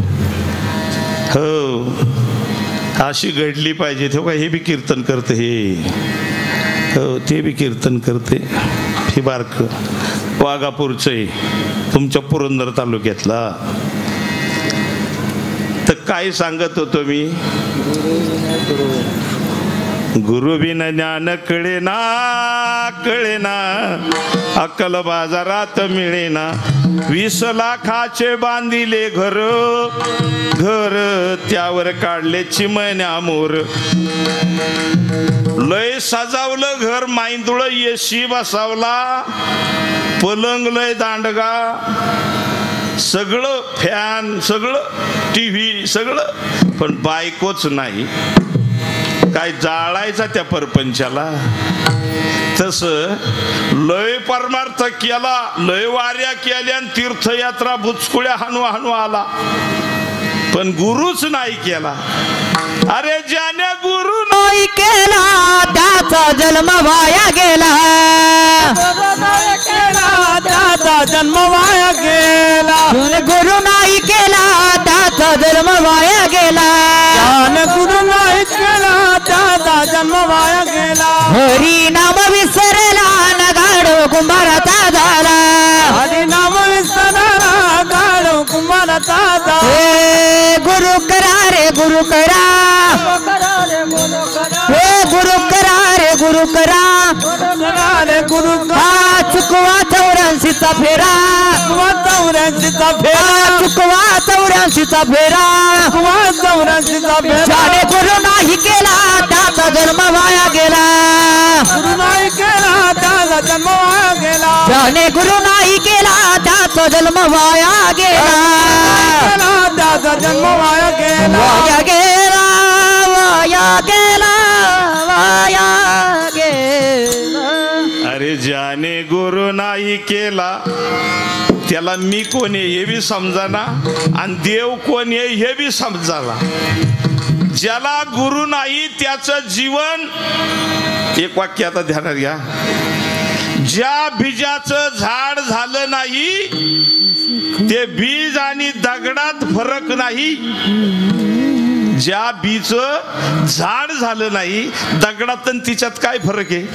हो, अशी घडली पाहिजे. तेव्हा हे बी कीर्तन करते, हे हो ते बी कीर्तन करते. हे बारक वाघापूरचं आहे, तुमच्या पुरंदर तालुक्यातला. तर काय सांगत होतो मी? गुरु बिन ज्ञान कळेना, कळेना. अक्कल बाजारात मिळेना. 20 लाखाचे बांधिले घर, घर त्यावर काढले चिमण्या मोर. लय सजावलं घर, माईंदुळ येशी बसावला, पलंग लय दांडगा, सगळं फॅन, सगळं टीव्ही, सगळं, पण बायकोच नाही. काय जाळायचा त्या परपंचाला? तस लय परमार्थ केला, लय वाऱ्या केल्या, तीर्थयात्रा बुचकुळ्या हाणू हाणू आला, पण गुरुच नाही केला. अरे ज्याने गुरु नाही केला त्याचा जन्म वाया गेला. त्याचा जन्म वाया गेला. गुरु नाही केला त्याचा जन्म वाया गेला. गुरु नाही केला त्याचा जन्म वाया गेला. हरी नाम विसरला न गाढव कुंभाराचा झाला. हरी नाम विसरला गाढव कुंभाराचा झाला. गुरु करा रे गुरु करा, हे गुरु करा रे गुरु करा, गुरु चुकवा 84 चा फेरा, चुकवा 84चा फेरा, चुकवा 84चा फेरा, चुकवा 84चा फेरा. ज्याने गुरु नाही केला त्याचा जन्म वाया गेला, गुरु नाही केला त्याचा जन्म वाया गेला, ज्याने गुरु नाही केला त्याचा जन्म वाया गेला, त्याचा जन्म वाया गेला, वाया गेला, वाया गेला, वाया गेला. अरे ज्याने गुरु नाही केला त्याला मी कोण आहे हे बी समजाना आणि देव कोण आहे हे बी समजाना. ज्याला गुरु नाही त्याचं जीवन, एक वाक्य आता ध्यानात घ्या, ज्या बीजाचं झाड झालं नाही ते बीज आणि दगडात फरक नाही. ज्या बीज झाड झालं नाही दगडात आणि तिच्यात काय फरक आहे.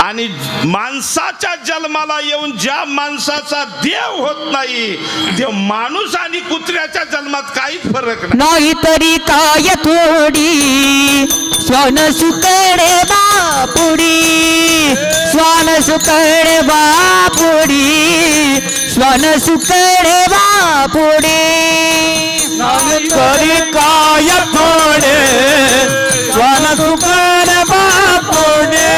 आणि माणसाच्या जन्माला येऊन ज्या माणसाचा देव होत नाही ते माणूस आणि कुत्र्याच्या जन्मात काहीच फरक नाही. नाही तरी काय थोडी श्वान सुकडे बापुडी, श्वान सुकडे बापुडी, श्वान सुकडे बापुडी. नाही तरी काय थोडे श्वान सुकडे बापुडे,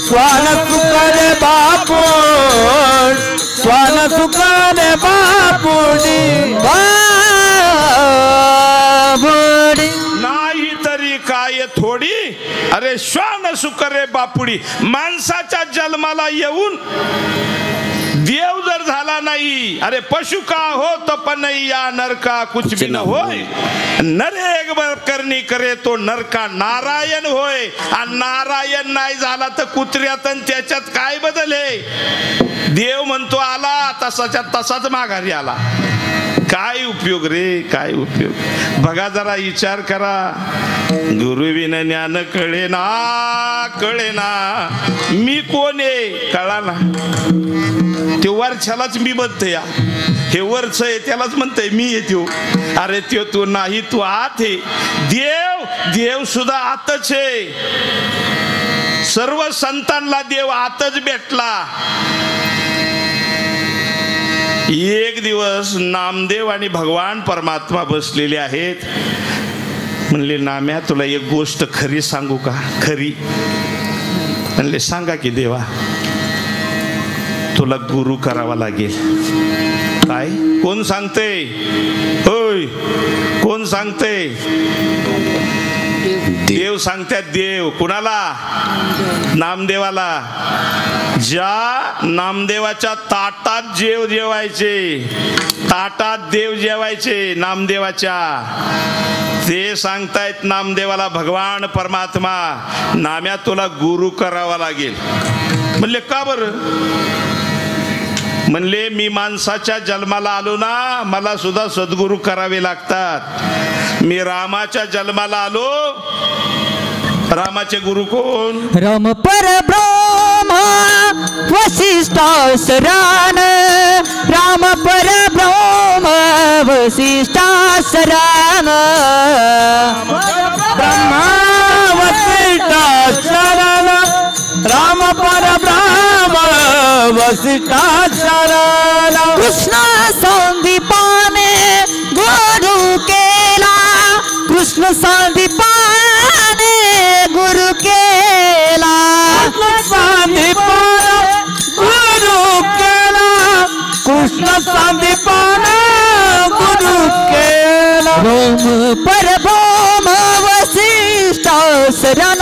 श्वान सुकडे बापुड, श्वान सुकडे बापुडी, बापुडी. नाही तरी काय थोडी, अरे श्वान सुकरे बापुडी. माणसाच्या जन्माला येऊन देव जर झाला नाही, अरे पशु का हो तो पनैया नर का कुछ भी न होय, नरे एक बार करनी करे तो नर का नारायण होय. आणि नारायण नाही झाला तर कुत्र्यात आणि त्याच्यात काय बदल आहे. देव म्हणतो आला तसाच्या तसाच माघारी आला. काय उपयोग रे, काय उपयोग. बघा जरा विचार करा. गुरुविन ज्ञान कळे ना, कळे ना मी कोण आहे कळा ना. ते वरच्यालाच मी म्हणते, या हे वरच आहे त्यालाच म्हणतंय मी येतो. अरे त्यो तू नाही, तू आत आहे. देव, देव सुद्धा आतच आहे. सर्व संतांना देव आतच भेटला. एक दिवस नामदेव आणि भगवान परमात्मा बसलेले आहेत. म्हणले नाम्या तुला एक गोष्ट खरी सांगू का. खरी. म्हणले सांगा की देवा. तुला गुरु करावा लागेल. काय कोण सांगते, होय कोण सांगते. देव सांगतात. देव कुणाला, नामदेवाला. ज्या नामदेवाच्या ताटात जेव जेवायचे, ताटात देव जेवायचे नामदेवाच्या, ते सांगतायत नामदेवाला भगवान परमात्मा नाम्या तुला गुरु करावा लागेल. म्हणले का बरं. म्हणले मी माणसाच्या जन्माला आलो ना, मला सुद्धा सद्गुरू करावे लागतात. मी रामाच्या जन्माला आलो. रामाचे गुरु कोण. राम परब्रह्म वसिष्ठासरान, राम परब्रह्म वसिष्ठासरान, ब्रह्मा वसिष्ठासरान, राम परब्रह्म वसिष्ठासरान. कृष्ण संदीपाने गुरु केला, कृष्ण संदीपाने गुरु केला, संदीपान गुरु केला, कृष्ण संदीपान गुरु केला. राम परब्रह्म वसिष्ठासरान,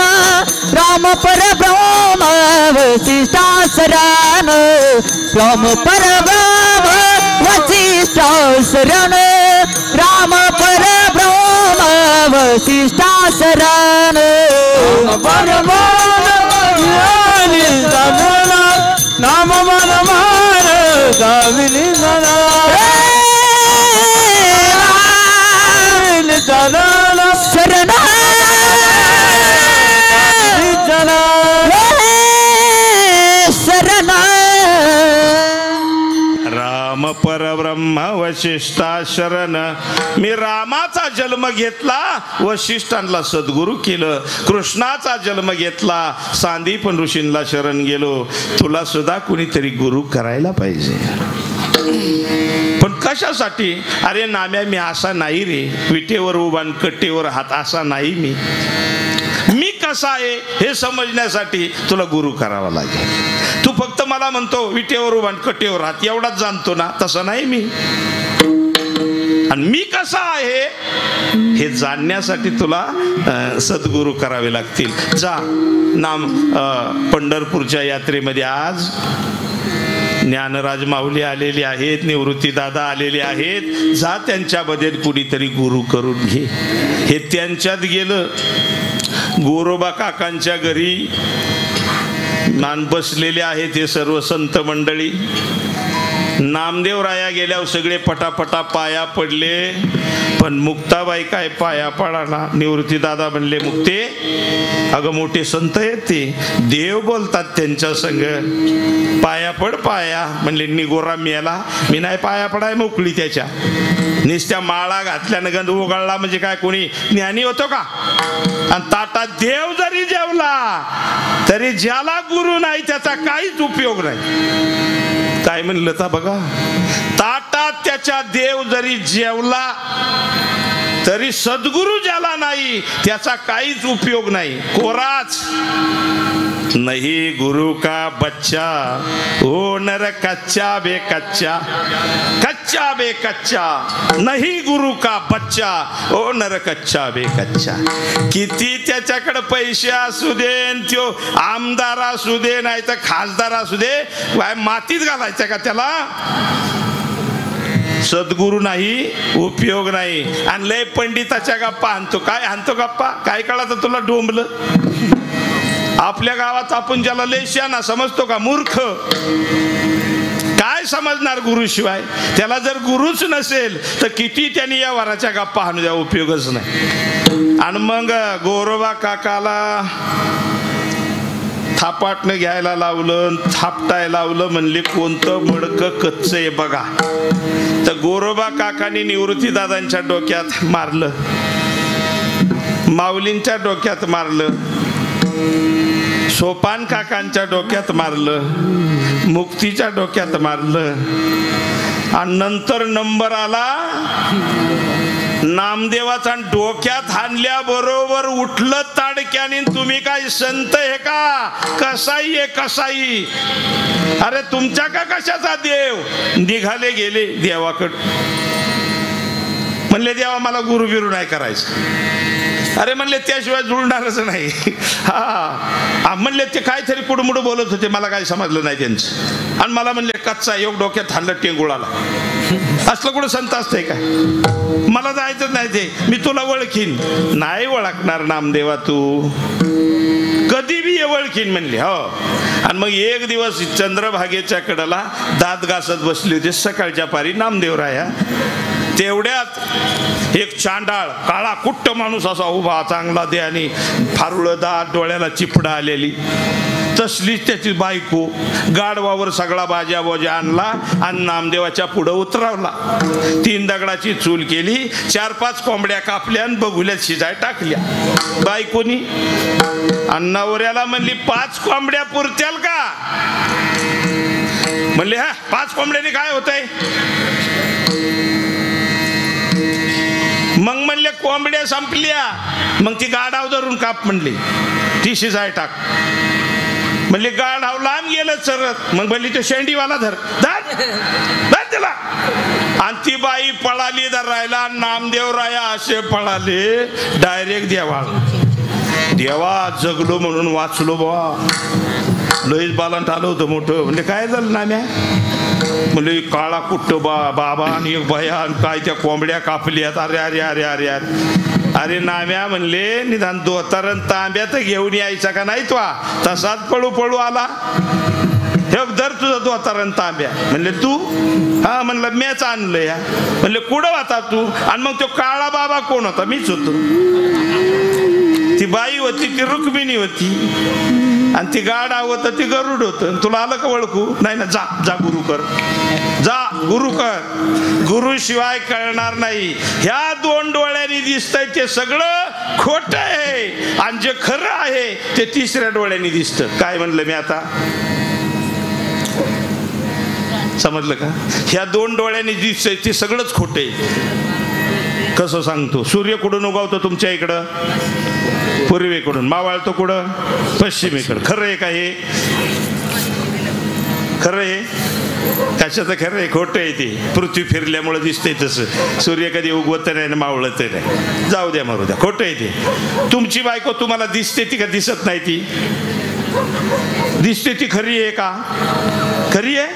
राम परब्रह्म वसिष्ठासरान, राम परब्रह्म वसिष्ठासरान, राम परब्रह्म वसिष्ठासरान. नाम मन मान गाविनी शरण शरण. राम परब्रह्म वशिष्ठा शरण. मी रामाचा जन्म घेतला वशिष्ठांना सद्गुरू केलं, कृष्णाचा जन्म घेतला सांदीपन ऋषींना शरण गेलो. तुला सुद्धा कुणीतरी गुरु करायला पाहिजे. पण कशासाठी? अरे नाम्या मी असा नाही रे, विटेवर उभा कट्टेवर हात असा नाही मी कसा आहे हे समजण्यासाठी तुला गुरु करावा लागेल. तू फक्त मला म्हणतो विटेवर उभा कट्टेवर हात एवढाच जाणतो ना, तसं नाही मी. आणि मी कसा आहे हे जाणण्यासाठी तुला सद्गुरू करावे लागतील. जा पंढरपूरच्या यात्रेमध्ये आज ज्ञानराज माऊली आलेले आहेत, निवृत्ती दादा आलेले आहेत. जा त्यांच्यामध्ये कुणीतरी गुरु करून घे. हे त्यांच्यात गेलं. गोरोबा काकांच्या घरी मान बसलेले आहेत हे सर्व संत मंडळी. नामदेवराया गेल्यावर सगळे पटापटा पाया पडले, पण मुक्ताबाई काय पाया पडाना. निवृत्ती दादा म्हणले मुक्ते अगं मोठे संत आहेत ते, देव बोलतात त्यांच्या संग, पाया पड पाया. म्हणले निगोरा मेला, मी नाही पाया पडाय मोकळी त्याच्या. निस्त्या माळा घातल्यानं गंध उघडला म्हणजे काय कोणी ज्ञानी होतो का? आणि ताटात देव जरी जेवला तरी ज्याला गुरु नाही त्याचा काहीच उपयोग नाही. काय म्हणलं तर बघा, ताटात त्याच्या देव जरी जेवला तरी सद्गुरु ज्याला नाही त्याचा काहीच उपयोग नाही, कोराच. नहीं गुरु का बच्चा ओ नर कच्चा बे कच्चा, कच्चा बे कच्चा. नहीं गुरु का बच्चा ओ नर कच्चा बे कच्चा. किती त्याच्याकडे पैसे असू दे, त्यो आमदार असू दे नाही तर खासदार असू दे, मातीत घालायचं का त्याला? सद्गुरु नाही उपयोग नाही. आणि लय पंडिताच्या गप्पा आणतो. काय आणतो गप्पा? काय कळतं तुला डोंबलं? आपल्या गावात आपण ज्याला लय शहाणा समजतो का? मूर्ख. काय समजणार गुरु शिवाय? त्याला जर गुरुच नसेल तर किती त्यांनी या वराच्या गप्पा आणू द्या, उपयोगच नाही. आणि मग गोरोबा काकाला थापाटणं घ्यायला लावलं, थापटायला लावलं. म्हणले कोणतं मडकं कच्च आहे बघा. तर गोरोबा काकाने निवृत्ती दादांच्या डोक्यात मारलं, माऊलींच्या डोक्यात मारलं, सोपान काकांच्या डोक्यात मारलं, मुक्तीच्या डोक्यात मारलं. आणि नंतर नंबर आला नामदेवाचा. डोक्यात हाणल्याबरोबर उठलं ताडक्याने. तुम्ही काय संत आहे का? कसाई आहे कसाई. अरे तुमच्या का कशाचा देव? निघाले गेले देवाकडे. म्हणले देवा मला गुरु बिरू नाही करायचं. अरे म्हणले त्याशिवाय जुळणारच नाही. हा म्हणले ते काहीतरी पुढमुड बोलत होते, मला काही समजलं नाही त्यांचं. आणि मला म्हणले कच्चा योग डोक्यात हाणलं टेंगुळाला. असलं कुठं संत असतंय काय? मला जायचंच नाही ते. मी तुला ओळखीन. नाही ओळखणार नामदेवा तू, कधी बी ओळखीन म्हणले. हो. आणि मग एक दिवस चंद्रभागेच्या कडेला दात घासत बसले होते सकाळच्या पारी नामदेवराया. तेवढ्यात एक चांडाळ काळा कुट्ट माणूस असा उभा, चांगला दे आणि फारुळ दात, डोळ्याला चिपडा आलेली, तसलीच त्याची बायको. गाडवावर सगळा बाजा बोजा आणला आणि नामदेवाच्या पुढं उतरवला. 3 दगडाची चूल केली, 4-5 कोंबड्या कापल्या आणि बघुल्यात शिजाय टाकल्या बायकोनी. आणि नवऱ्याला म्हणली 5 कोंबड्या पुरत्याल का? म्हणले हा 5 कोंबड्याने काय होतंय? मग म्हणले कोंबड्या संपल्या. मग ती गाडाव धरून काप म्हणली, ती शिजाय टाक. म्हणले गाडाव लांब गेलं चरत. मग म्हणली तो शेंडीवाला धर त्याला. आणि ती बाई पळाली धरायला. नामदेवराया असे पळाले डायरेक्ट देवा. देवा जगलो म्हणून वाचलो बा. लईच बालांट आलं होतं मोठं. म्हणजे काय झालं नाम्या? म्हणजे काळा कुट्ट बाबा आणि एक भयान काय त्या कोंबड्या कापल्यात. अरे अरे अरे अरे अरे अरे नाम्या म्हणले निदान दोतारण तांब्यात घेऊन यायचा का नाही तो? तसाच पळू पळू आला. हे दर तुझं दोतारण तांब्या. म्हणले तू? हा. म्हणलं मॅच आणलं या. म्हणले कुठं होता तू? आणि मग तो काळा बाबा कोण होता? मीच होतो. ती बाई होती ती रुक्मिणी होती. आणि ती गाड होतं ती गरुड होतं. तुला आलं का ओळखू? नाही ना, जा जा गुरु कर, जा गुरु कर. गुरु शिवाय कळणार नाही. ह्या 2 डोळ्यांनी दिसतंय ते सगळं खोट आहे आणि जे खरं आहे ते 3ऱ्या डोळ्यांनी दिसतं. काय म्हणलं मी आता? समजलं का? ह्या 2 डोळ्यांनी दिसतंय ते सगळंच खोट आहे. कसं सांगतो? सूर्य कुठून उगवतो तुमच्या इकडं? पूर्वेकडून. मावळतो कुठं? पश्चिमेकडं. खरं आहे का हे? खरं आहे? कशाचं खरं आहे? खोटं आहे ते. पृथ्वी फिरल्यामुळे दिसतंय तसं. सूर्य कधी उगवत नाही ना मावळत नाही. जाऊ द्या मारू द्या, खोटं आहे ते. तुमची बायको तुम्हाला दिसते ती का दिसत नाही? ती दिसते ती खरी आहे का? खरी आहे?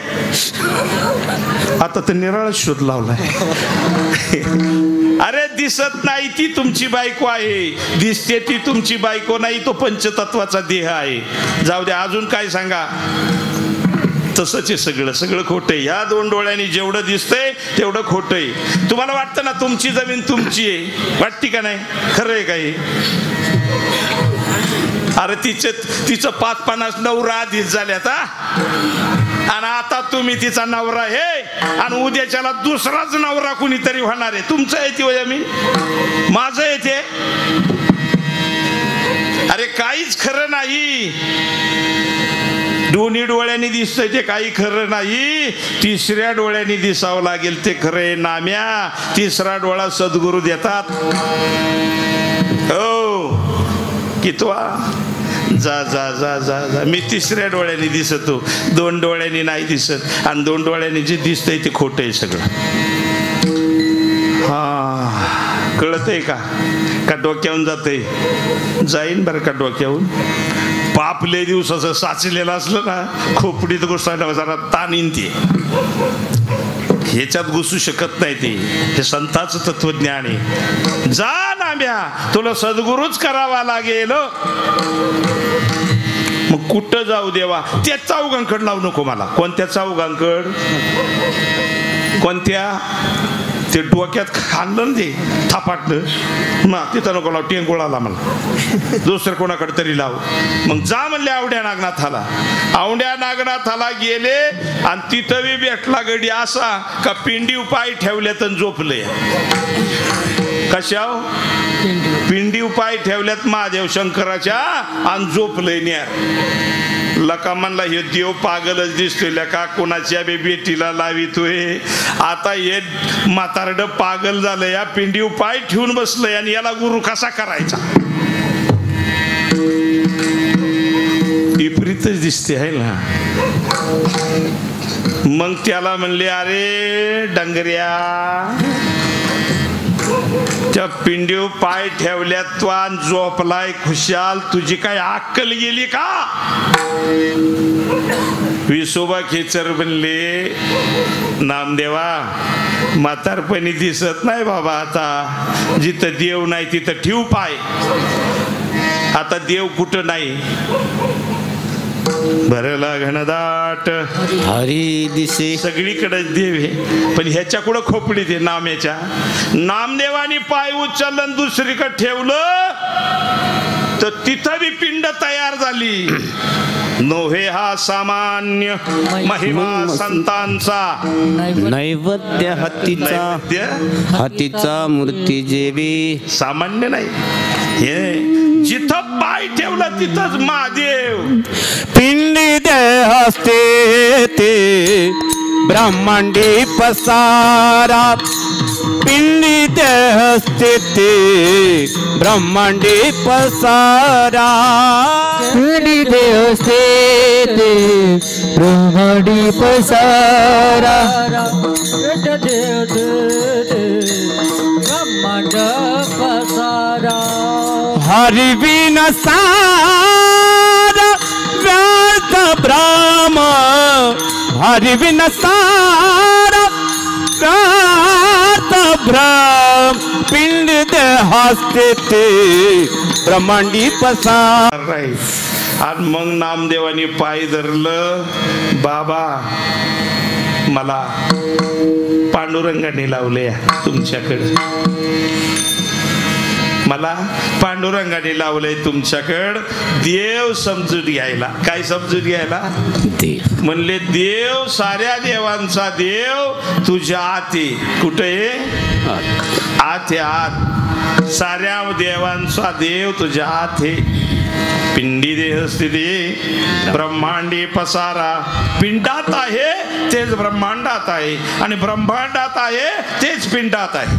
आता तर निराळा शोध लावलाय. अरे दिसत नाही ती तुमची बायको आहे, दिसते ती तुमची बायको नाही, तो पंचतत्वाचा देह आहे. जाऊ द्या, अजून काय सांगा? तसंच आहे सगळं. सगळं खोटं आहे. ह्या 2 डोळ्यांनी जेवढं दिसतंय तेवढं खोटं आहे. तुम्हाला वाटतं ना तुमची जमीन तुमची आहे, वाटती का नाही? खरं आहे का हे? अरे तिचं 5-50 नवरा आधीच झाल्यात आणि आता तुम्ही तिचा नवरा हे आणि उद्याच्याला दुसराच नवरा कुणीतरी होणार आहे. तुमचं आहे ती जमीन, माझं आहे ते. अरे काहीच खरं नाही. 2 डोळ्यांनी दिसतंय ते काही खरं नाही. 3ऱ्या डोळ्यांनी दिसावं लागेल ते खरं आहे नाम्या. 3रा डोळा सद्गुरू देतात. हो कितवा? जा जा जा जा जा. मी 3ऱ्या डोळ्यांनी दिसतो, 2 डोळ्यांनी नाही दिसत. आणि 2 डोळ्यांनी जे दिसतंय ते खोटं आहे सगळं. हा कळतंय का? का डोक्यावून जातंय? जाईन बरं का डोक्यावून. पाप लय दिवसाचं साचलेलं असलं ना खोपडीत घुसायला जरा ताण येईन ते. ह्याच्यात घुसू शकत नाही ते. हे संतांचं तत्वज्ञान आहे. जा नाम्या, तुला सद्गुरूच करावा लागेल. मग कुठं जाऊ देवा? त्या चौघांकड लावू नको मला. कोणत्या चौघांकड? कोणत्या? ते डोक्यात खाल्लं ते थापाटलं ना, तिथं नको लाव. टेंगुळाला मला दुसरं कोणाकडे तरी लाव. मग जा म्हणले औंढ्या नागनाथाला. औंढ्या नागनाथाला गेले आणि तिथं बी भेटला गडी असा का पिंडी पाय ठेवल्यात आणि झोपले. कशाव? पिंडी पाय ठेवल्यात महादेव शंकराच्या आणि झोपलंय न्यार. लका म्हणला हे देव पागलच दिसतोय. लका कोणाच्या बे बेटीला लावितोय. आता हे म्हातारड पागल झालं. या पिंडी पाय ठेवून बसलंय आणि याला गुरु कसा करायचा? विपरीतच दिसते आहे ना. मग त्याला म्हणले अरे डंगऱ्या, त्या पिंडीव पाय ठेवल्यात तू आणि झोपलाय खुशाल. तुझी काय अक्कल गेली का? विसोबा खेचर बनले. नामदेवा म्हातारपणी दिसत नाही बाबा. आता जिथं देव नाही तिथं ठेव पाय. आता देव कुठं नाही. भरला घनदाट हरी दिसे. सगळीकडे देव आहे पण ह्याच्या कुठं खोपडी दे नाम्याच्या. नामदेवानी पाय उचललं दुसरीकडे ठेवलं तर तिथं बी पिंड तयार झाली. नोहे हा सामान्य महिमा संतांचा. नैवेद्य हातीचा मूर्ती जेवी. सामान्य नाही हे. जिथं पाय ठेवलं तिथंच महादेव. पिंडी देह असते ते ब्रह्मांडी पसारा. पिंडी देह असते ते ब्रह्मांडी पसारा. पिंडी देह असते ते ब्रह्मांडी पसारा. ब्रह्मांड पसारा. हरिविन सारा व्यर्थ ब्रह्म. हरिविन सारा व्यर्थ ब्रह्म. पिंड देह असते ते ब्रह्मांडी पसार. आणि मग नामदेवानी पाय धरलं. बाबा मला पांडुरंगाने लावले तुमच्याकडे. मला पांडुरंगाने लावलंय तुमच्याकडं देव समजून घ्यायला. काय समजून घ्यायला? देव. म्हणले देव साऱ्या देवांचा देव तुझ्या आत आहे. कुठे आहे? आत आहे. आत. साऱ्या देवांचा देव तुझ्या आत आहे. पिंडी देह स्थिती ब्रह्मांडी पसारा. पिंडात आहे तेच ब्रह्मांडात आहे आणि ब्रह्मांडात आहे तेच पिंडात आहे.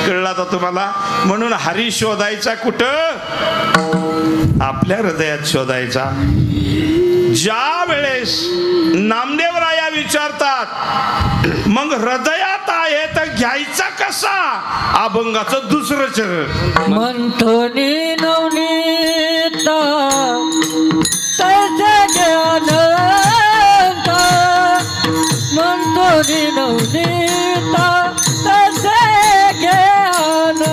कळला तर तुम्हाला? म्हणून हरी शोधायचा कुठं? आपल्या हृदयात शोधायचा. ज्या वेळेस नामदेवराया विचारतात मग हृदयात आहे तर घ्यायचा कसा? अभंगाचं दुसरं चरण. मंथनी नवनीता तैसे ज्ञानंता. मंथनी नवनीता तैसे ज्ञानंता.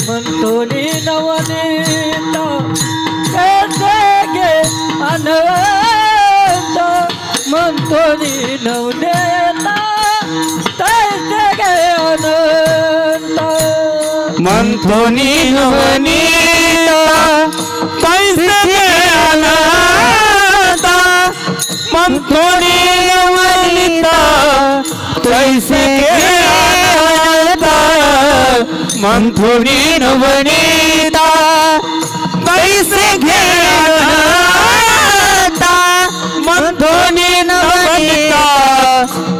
मंथनी नवनीता तैसे ज्ञानंता. मंथनी नवनीता तैसे ज्ञानंता. मंथोनी नवनीता तैसे ज्ञानंता. मंथोनी नवनीता तैसे ज्ञानंता. मंथोनी नवनीता तैसे ज्ञानंता. मंथोनी नवनीता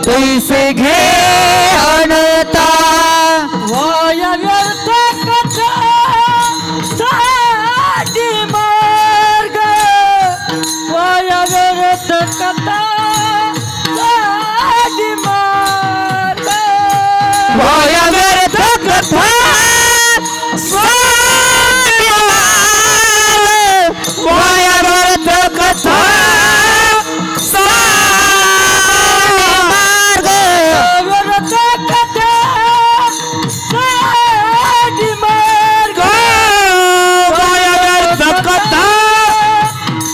तैसे ज्ञानंता. वाया व्यर्थ कथा साधी मार्ग. वाया व्यर्थ कथा साधी मार्ग. वाया व्यर्थ कथा साधी मार्ग. वाया व्यर्थ कथा साधी मार्ग. व्यर्थ कथा साधी मार्ग. वाया व्यर्थ कथा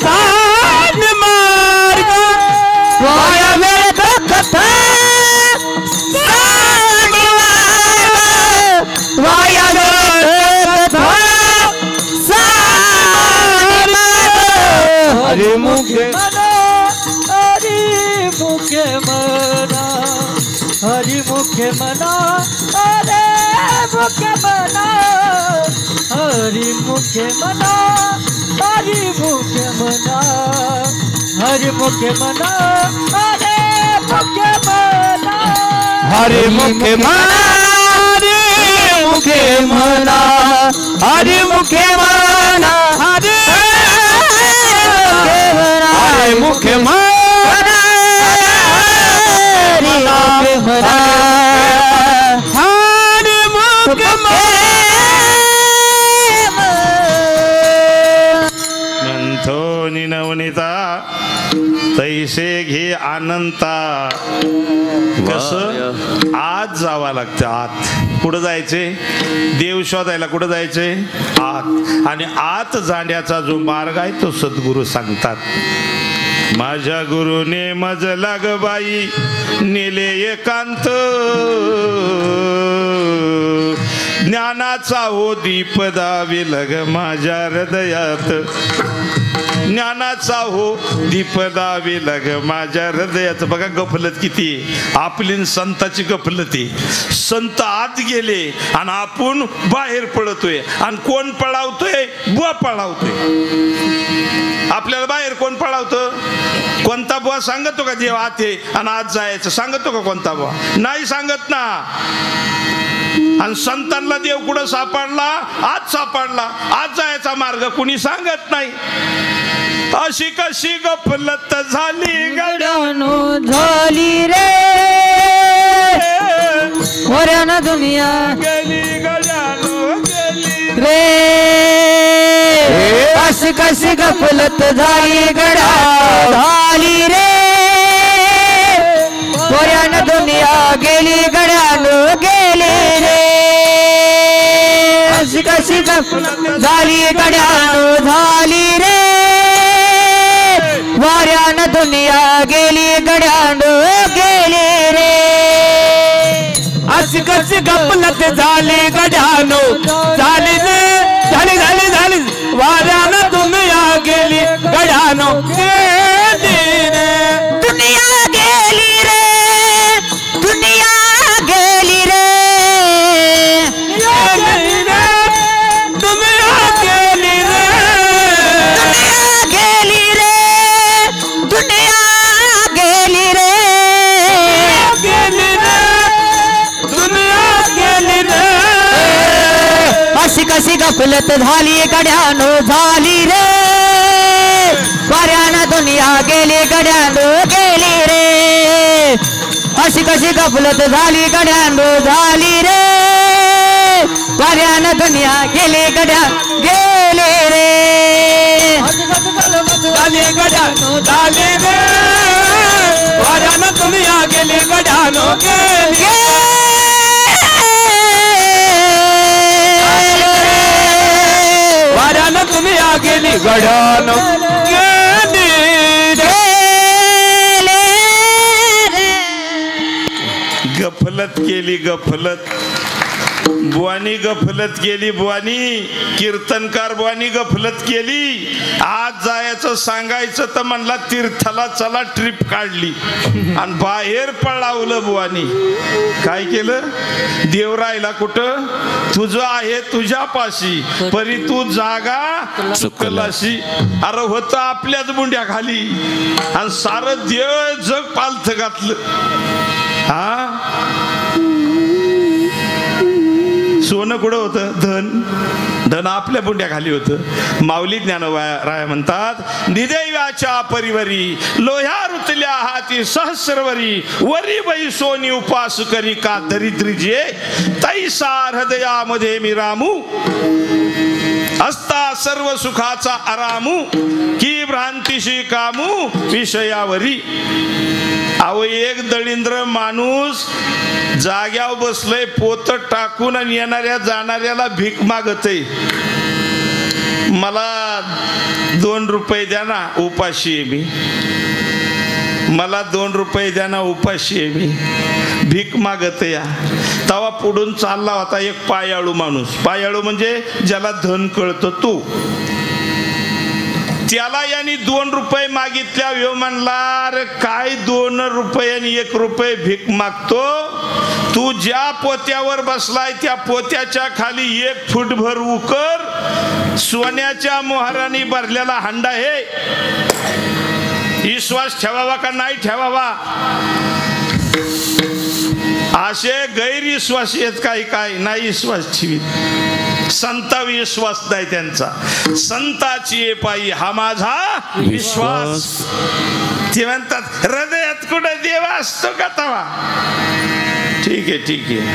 साधी मार्ग. वाया व्यर्थ कथा साधी मार्ग. वाया व्यर्थ कथा साधी मार्ग. हरी मुखे हरी मुखे मना. हरी मुखे मना. हरी मुखे मना. हरी मुखे मना. हरी मुखे मना. हरी मुखे मना. हरी मुखे मना. हरी मुखे मना. हरी मुखे मना. हरी मुखे मना. हरी मुखे मंथोनी नवनीता तैसे घे अनंता. कसं? आत जावं लागतं. आत. कुठं जायचे? देव शोधायला कुठं जायचे? आत. आणि आत जाण्याचा जो मार्ग आहे तो सद्गुरू सांगतात. माझ्या गुरुने मज लाग बाई नेले एकांत. ज्ञानाचा हो दीप दावी लग माझ्या हृदयात. ज्ञानाचा हो दीप दावी लग माझ्या हृदयात. बघा गफलत किती आपली संताची गफलती. संत आत गेले आणि आपण बाहेर पळतोय. आणि कोण पळावतोय? बुवा पळावतोय. आपल्याला बाहेर कोण पळावतं? कोणता बुवा सांगतो का देव आत आहे आणि आत जायचं? सांगतो का कोणता बुवा? नाही सांगत ना. आणि संतांना देव कुठं सापडला? आत सापडला. आत जायचा मार्ग कुणी सांगत नाही. अशी कशी गफलत झाली गड्यानो झाली रे. वऱ्यानं दुनिया गेली गड्यानो गेली रे. अशी कशी गफलत झाली गड्या झाली रे. वऱ्यानं दुनिया गेली गड्यानो गेली रे. अशी कशी गफलत झाली गड्यानो झाली रे. वाऱ्यानं दुनिया गेली गड्यानो गेली रे. अशी कशी गफलत झाली झाली गड्यानो झाली रे झाली झाली झाली वाऱ्यानं दुनिया गेली गड्यानो गेली रे दुनिया गेली रे दुनिया गेली रे गेली रे दुनिया गेली रे दुनिया गेली रे गेली रे दुनिया गेली रे अशी कशी गफलत झाली गड्यानो झाली रे वाऱ्यानं दुनिया गेली गड्यानो गेली रे अशी कशी गफलत झाली गड्यानो झाली रे वाऱ्यानं दुनिया गेली गड्या गेली रे झाली गड्यानो झाली रे वाऱ्यानं दुनिया गेली गड्यानो गेली वाऱ्यानं दुनिया गेली गड्यानो गेली गफलत केली गफलत बुवानी गफलत केली बुवानी कीर्तनकार बुवानी गफलत केली आज जायचं सांगायचं तर म्हणला तीर्थाला चला ट्रिप काढली आणि बाहेर पळावलं बुवानी काय केलं देव राहिला कुठं तुझं आहे तुझ्यापाशी परी तू जागा चुकलाशी अरे होतं आपल्याच बुंड्या खाली आणि सारं देव जग पालथ घातलं हा सोनं कुठं होतं धन धन आपल्या बुंड्या खाली होतं माऊली ज्ञानोबा म्हणतात निदैवाच्या परिवरी लोह्या रुतल्या हाती सहस्रवरी वरी बाई सोनी उपास करी का दरिद्री जे तैसा हृदयामध्ये मी रामू असता सर्व सुखाचा आरामू की भ्रांतीशी कामू विषयावरी अहो एक दळिंद्र माणूस जाग्यावर बसलंय पोत टाकून आणि येणाऱ्या जाणाऱ्याला भीक मागतय मला 2 रुपये द्या ना उपाशी आहे मी मला 2 रुपये द्या ना उपाशी आहे मी भीक मागत या तवा पुढून चालला होता एक पायाळू माणूस पायाळू म्हणजे ज्याला धन कळतं तू त्याला यांनी 2 रुपये मागितल्या व्यो म्हणला अरे काय 2 रुपये आणि 1 रुपये भीक मागतो तू ज्या पोत्यावर बसलाय त्या पोत्याच्या खाली 1 फूटभर उकर सोन्याच्या मोहराने भरलेला हंडा हे विश्वास ठेवावा का नाही ठेवावा असे गैरविश्वासी आहेत काही काय नाही विश्वास ठेवीत संता विश्वास नाही त्यांचा संताची पायी हा माझा विश्वास ते म्हणतात हृदयात कुठे देव असतो का तवा ठीक आहे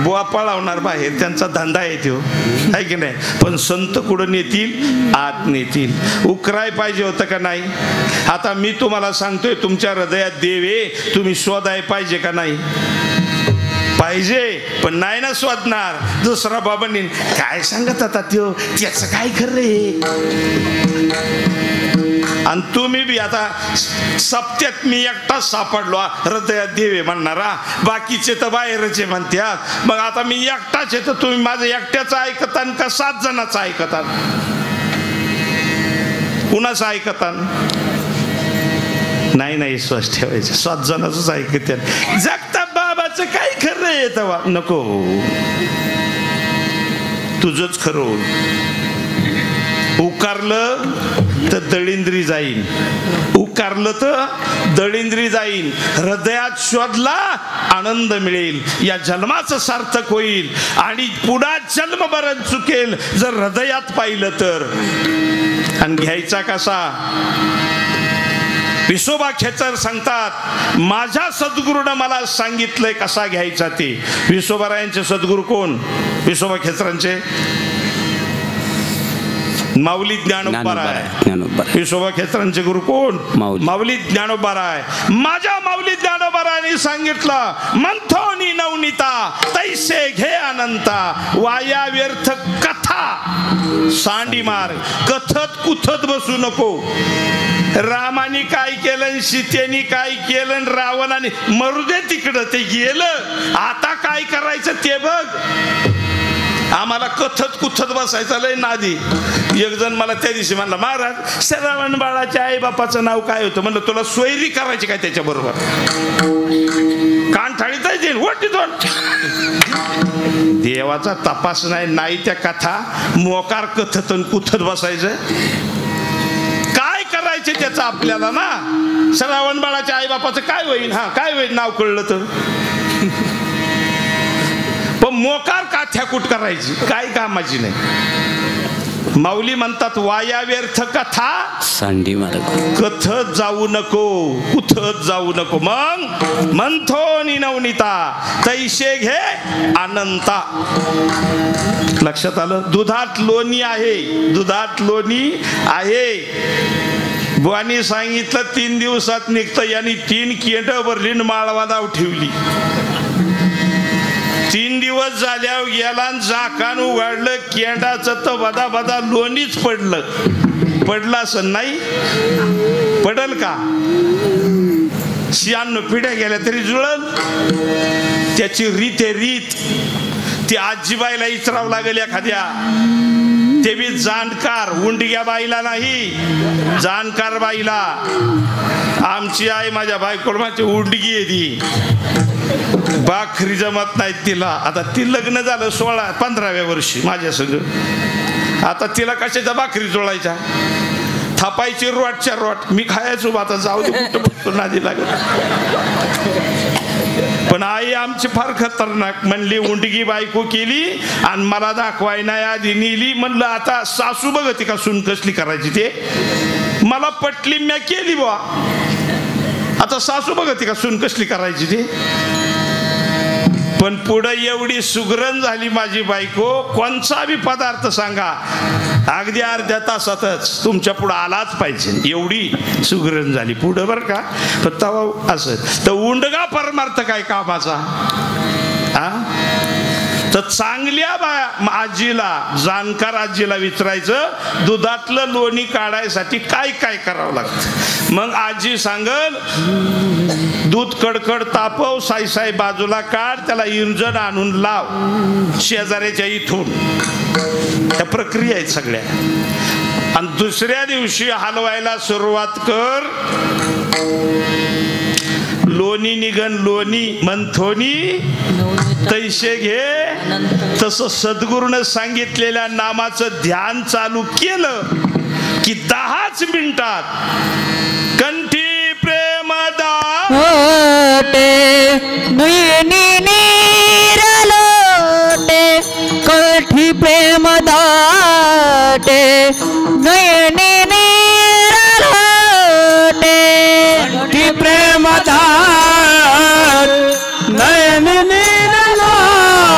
बुवा पळावणार बाहेर त्यांचा धंदा येतो आहे की नाही पण संत कुठं नेतील आत नेतील उकराय पाहिजे होतं का नाही आता मी तुम्हाला सांगतोय तुमच्या हृदयात देव आहे तुम्ही शोधाय पाहिजे का नाही पाहिजे पण नाही ना शोधणार दुसरा बाबांनी काय सांगत आता त्यो त्याचं काय खरं आणि तुम्ही बी आता सप्त्यात मी एकटाच सापडलो हृदयात देवे म्हणणारा बाकीचे तर बाहेरचे म्हणतात मग आता मी एकटाच आहे तर तुम्ही माझं एकट्याचं ऐकता का 7 जणांचं ऐकता कुणाचं ऐकता नाही विश्वास ठेवायचे 7 जणांच ऐकत जगता बाबाचं काय खरं येत नको तुझंच खरं उकारलं तर दळिंद्री जाईन उकारलं तर दळिंद्री जाईन हृदयात शोधला आनंद मिळेल या जन्माचं सार्थक होईल आणि पुढा जन्म बरं चुकेल जर हृदयात पाहिलं तर आणि घ्यायचा कसा विसोबा खेचर सांगतात माझ्या सद्गुरूनं मला सांगितलंय कसा घ्यायचा ते विसोबारायांचे सद्गुरू कोण विसोबा खेचरांचे माऊली ज्ञानोबाराय विसोबा खेचरांचे गुरु कोण माऊली ज्ञानोबाराय माझ्या माऊली ज्ञानोबारायांनी सांगितलं मंथोनी नवनीता तैसे घे अनंता वाया व्यर्थ कथा सांडी मार कथत कुथत बसू नको रामाने काय केलं, सीतेने काय केलं, रावणाने मरू दे तिकडं, ते गेलं. आता काय करायचं ते बघ. आम्हाला कथत कुथत बसायचं लय नादी. एक जण मला त्या दिवशी म्हणला, महाराज श्रावण बाळाच्या आई बापाचं नाव काय होतं? म्हणलं तुला सोयरी करायची काय त्याच्या बरोबर? कान ठाळीत जायचे वटीतून. देवाचा तपास नाही त्या कथा मोकार कथत कुथत बसायचं. काय करायचे त्याचं आपल्याला ना. श्रावण बाळाच्या आई बापाचं काय होईल? हा काय होईल नाव कळलं तर? पण मोकार काथ्याकूट करायची काय कामाची नाही. माऊली म्हणतात वाया व्यर्थ कथा सांडी मार्ग कथत जाऊ नको, कुथत जाऊ नको. मग म्हणतो नवनीता तैसे घे अनंता. लक्षात आलं? दुधात लोणी आहे, दुधात लोणी आहे. बुवानी सांगितलं 3 दिवसात निघतं. यांनी 3 केंड भरली माळवा नाव ठेवली. 3 दिवस झाल्यावर गेला झाकान उघडलं केंडाचं तर बदा बदा लोणीच पडलं असं नाही पडल का? 96 पिढ्या गेल्या तरी जुळल. त्याची रीत आहे रीत. ती आजीबाईला इचरावं लागेल एखाद्या. ते बी जाणकार, उंडग्या बाईला नाही, जाणकार बाईला. आमची आई माझ्या बायकोला माझी उंडगी आहे ती, भाकरी जमत नाहीत तिला. आता ती लग्न झालं 15व्या वर्षी माझ्या संग. आता तिला कशाच्या भाकरी जोडायच्या? थापायची रोटच्या रोट. मी खायचो आता जाऊ दे कुठं बघतो नादी लागत. पण आई आमची फार खतरनाक. म्हणली उंडगी बायको केली आणि मला दाखवाय नाही आधी नेली. म्हणलं आता सासू बघती का सून कसली करायची ते. मला पटली म्या केली बुवा. आता सासू बघती का सून कसली करायची ते. पण पुढे एवढी सुगरण झाली माझी बायको, कोणचा बी पदार्थ सांगा अगदी अर्ध्या तासातच तुमच्या पुढे आलाच पाहिजे, एवढी सुगरण झाली पुढं बरं का. पण तवा असं तर उंडगा परमार्थ काय कामाचा. हा तर चांगल्या आजीला, जाणकार आजीला विचारायचं दुधातलं लोणी काढायसाठी काय काय करावं लागतं. मग आजी सांगल दूध कडकड तापव, साई साई बाजूला काढ, त्याला इंजन आणून लाव शेजाऱ्याच्या इथून. त्या प्रक्रिया आहेत सगळ्या. आणि दुसऱ्या दिवशी हलवायला सुरुवात कर. लोणी निघन लोणी मंथोनी तैसे घे. तसं सद्गुरूनं सांगितलेल्या नामाचं ध्यान चालू केलं की 10च मिनिटात कंठी प्रेमदाटे नयनी नीरलोटे कंठी प्रेमदाटे नयनी नीरलोटे कंठी प्रेमदाट नयन नीरलोट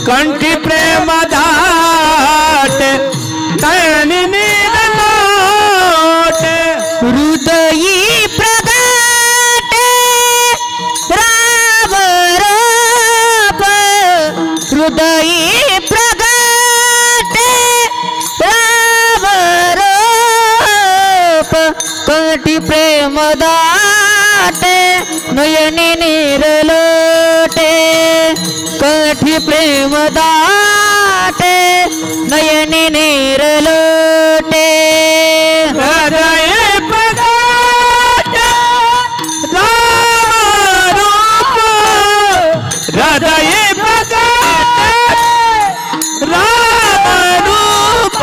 कंठी प्रेमदाट नयन नीरलोट हृदयी प्रगटे राम रूप हृदयी प्रगटे राम रूप कंठी प्रेम दाटे नयनी नीरलोटे कंठी प्रेम दाटे नयनी नीरलोटे हृदय प्रगट राम रूप हृदय प्रगट राम रूप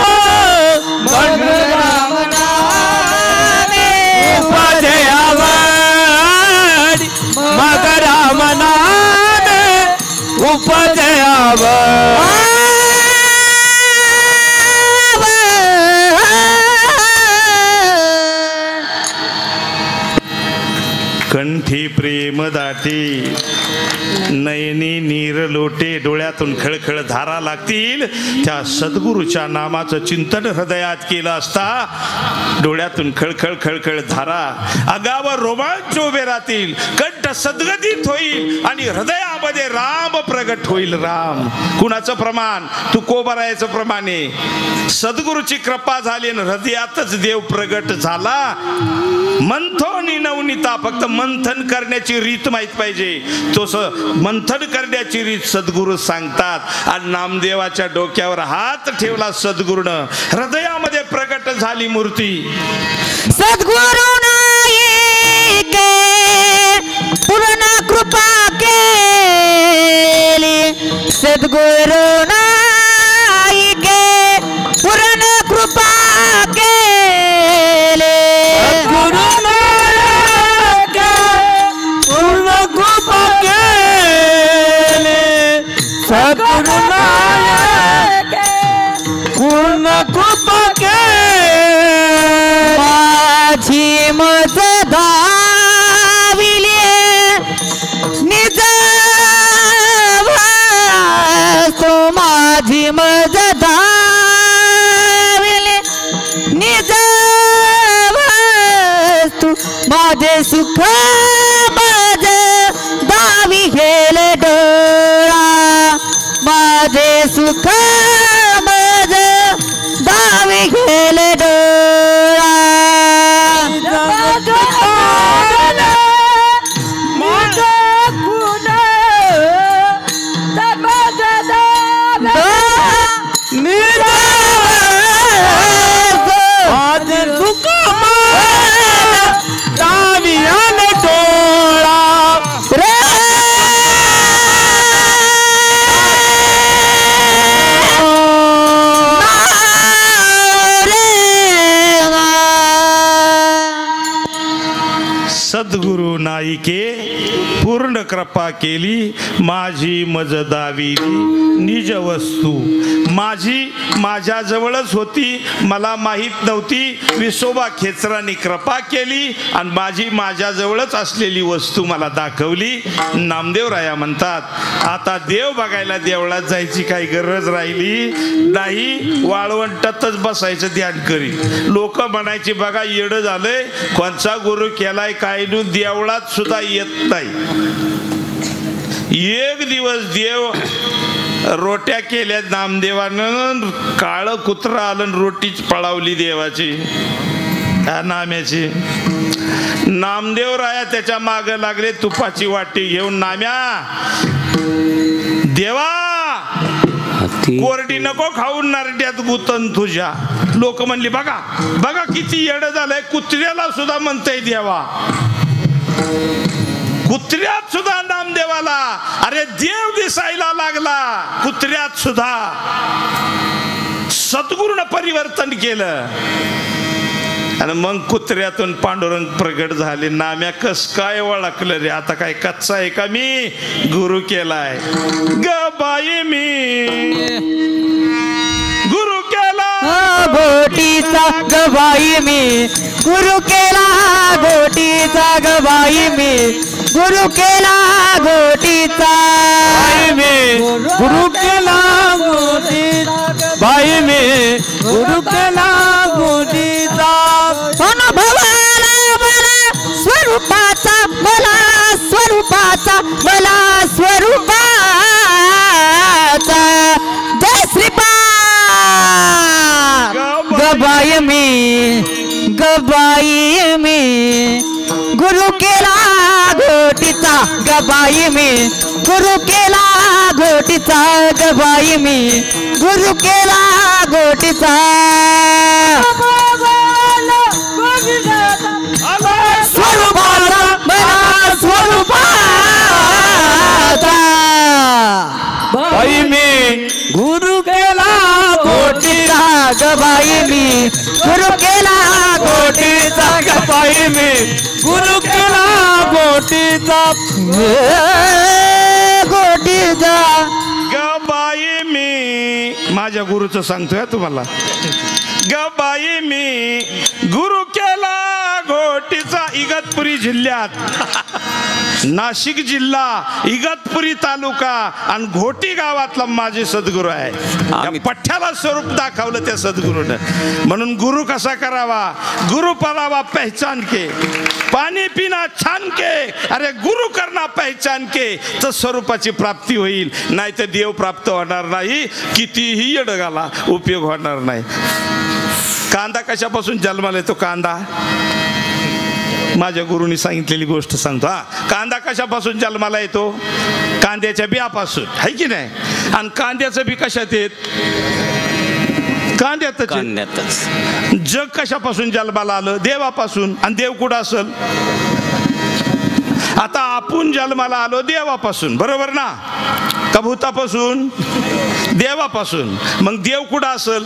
मन राम नामे उपजयावड मग राम नामे उपजयावड कंठी प्रेम दाटे नयनी नीर लोटे डोळ्यातून खळखळ धारा लागतील. त्या सद्गुरूच्या नामाचं चिंतन हृदयात केलं असता डोळ्यातून खळखळ खळखळ धारा, अंगावर रोमांच उभे राहतील, कंठ सद्गदित होईल आणि हृदयामध्ये राम प्रगट होईल. राम कुणाचं प्रमाण? तुकोबरायाचं प्रमाण आहे. सद्गुरूची कृपा झाली आणि हृदयातच देव प्रगट झाला. मंथोनी नवनीता, फक्त मंथन करण्याची रीत माहित पाहिजे. तो मंथन करण्याची रीत सद्गुरू सांगतात. आणि नामदेवाच्या डोक्यावर हात ठेवला सद्गुरूनं, हृदयामध्ये प्रगट झाली मूर्ती. सद्गुरु नायके पूर्ण कृपा केली. सद्गुरु नायके पूर्ण कृपा केली. गुरु नायक पूर्ण कृपा केली. सद्गुरु नायक पूर्ण कृपा केली. माझी मज दाविले निज वास्तू. माझी मज दाविले निज वास्तू. माझे सुख मज दावी घेल डोळा. माझे सुख मज दावी घेल डोळा. सद्गुरु नाईके पूर्ण कृपा केली. माझी मज दाविली निज वस्तू. माझी माझ्याजवळच होती, मला माहीत नव्हती. विसोबा खेचरांनी कृपा केली आणि माझी माझ्याजवळच असलेली वस्तू मला दाखवली. नामदेवराया म्हणतात, आता देव बघायला देवळात जायची काही गरज राहिली नाही. वाळवंटातच बसायचं ध्यान करी. लोक म्हणायची बघा येडं झालंय, कोणचा गुरु केलाय काय नू, देवळात सुद्धा येत नाही. एक दिवस देव रोट्या केल्या नामदेवानं, काळं कुत्रा आलं रोटीच पळावली देवाची नाम्याची. नामदेवराया त्याच्या माग लागले तुपाची वाटी घेऊन. नाम्या देवा कोरडी नको खाऊन नारट्यात गुतन तुझ्या. लोक म्हणली बघा बघा किती येडं झालंय, कुत्र्याला सुद्धा म्हणतंय देवा. कुत्र्यात सुद्धा नामदेवाला, अरे देव दिसायला लागला कुत्र्यात सुद्धा. सद्गुरूनं परिवर्तन केलं आणि मग कुत्र्यातून पांडुरंग प्रगट झाले. नाम्या कस काय ओळखलं रे, आता काय कच्चा आहे का मी, गुरु केलाय. ग बाई मी गुरु केला गोटीचा गबाई मी. गुरु केला गोटीचा गबाई मी. गुरु केला गोटीचा मी. गुरु केला गोटीचा बाई मी. गुरु केला गोटीचा. अनुभवाला मला स्वरूपाचा, मला स्वरूपाचा, मला स्वरूपाचा. जय श्रीपाद. गबाई मी गबाई मी. गुरु केला घोटीचा गबाई मी. गुरु केला घोटीचा गबाई मी. गुरु केला घोटीचा. स्वरूपाचा मला स्वरूपाचा. बाई मी गुरु केला घोटीचा गबाई मी. गुरु केला घोटीचा बाई मी. गुरु केला गोटीचा. घोटीचा ग बाई मी. माझ्या गुरुचं सांगतोय तुम्हाला. ग बाई मी गुरु केला घोटीचा. इगतपुरी जिल्ह्यात नाशिक जिल्हा इगतपुरी तालुका आणि घोटी गावातला माझे सद्गुरू आहे. त्या पठ्ठ्याला स्वरूप दाखवलं त्या सद्गुरूनं. म्हणून गुरु कसा करावा, गुरु परावा पहचान के, पाणी पिना छान के, अरे गुरु करना पहचान के, तर स्वरूपाची प्राप्ती होईल. नाही तर देव प्राप्त होणार नाही, कितीही येडगाला उपयोग होणार नाही. कांदा कशापासून जन्माला येतो? कांदा माझ्या गुरुनी सांगितलेली गोष्ट सांगतो. कांदा कशापासून जन्माला येतो? कांद्याच्या बियापासून, आहे की नाही? आणि कांद्याचं बी कशात येत? कांद्यातच. जग कशापासून जन्माला आलं? देवापासून. आणि देव कुठं असेल? आता आपण जन्माला आलो देवापासून, बरोबर ना? का भूतापासून? देवापासून. मग देव कुठं असेल?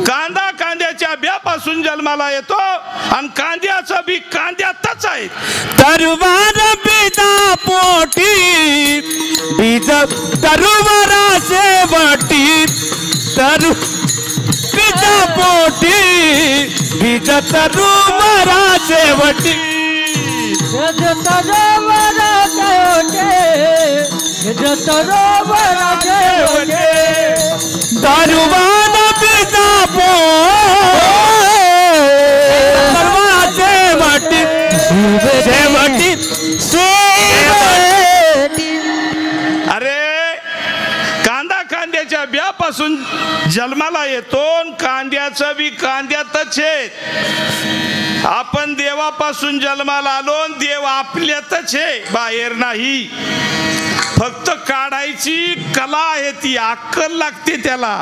कांदा कांद्याच्या बियापासून जन्माला येतो आणि कांद्याचं बी कांद्यातच आहे. तरुवार बीजा पोटी बीज तरुवाराचे वटी, तरु बीजा पोटी बीज तरुवाराचे वटी, तरुवार बीजा सर्वाचे वटी, शेवटी अरे कांदा कांद्याच्या बियापासून जन्माला येतो, कांद्याचं बी कांद्यातच आहे. आपण देवापासून जन्माला आलो, देव आपल्यातच आहे, बाहेर नाही. फक्त काढायची कला आहे, ती अक्कल लागते त्याला.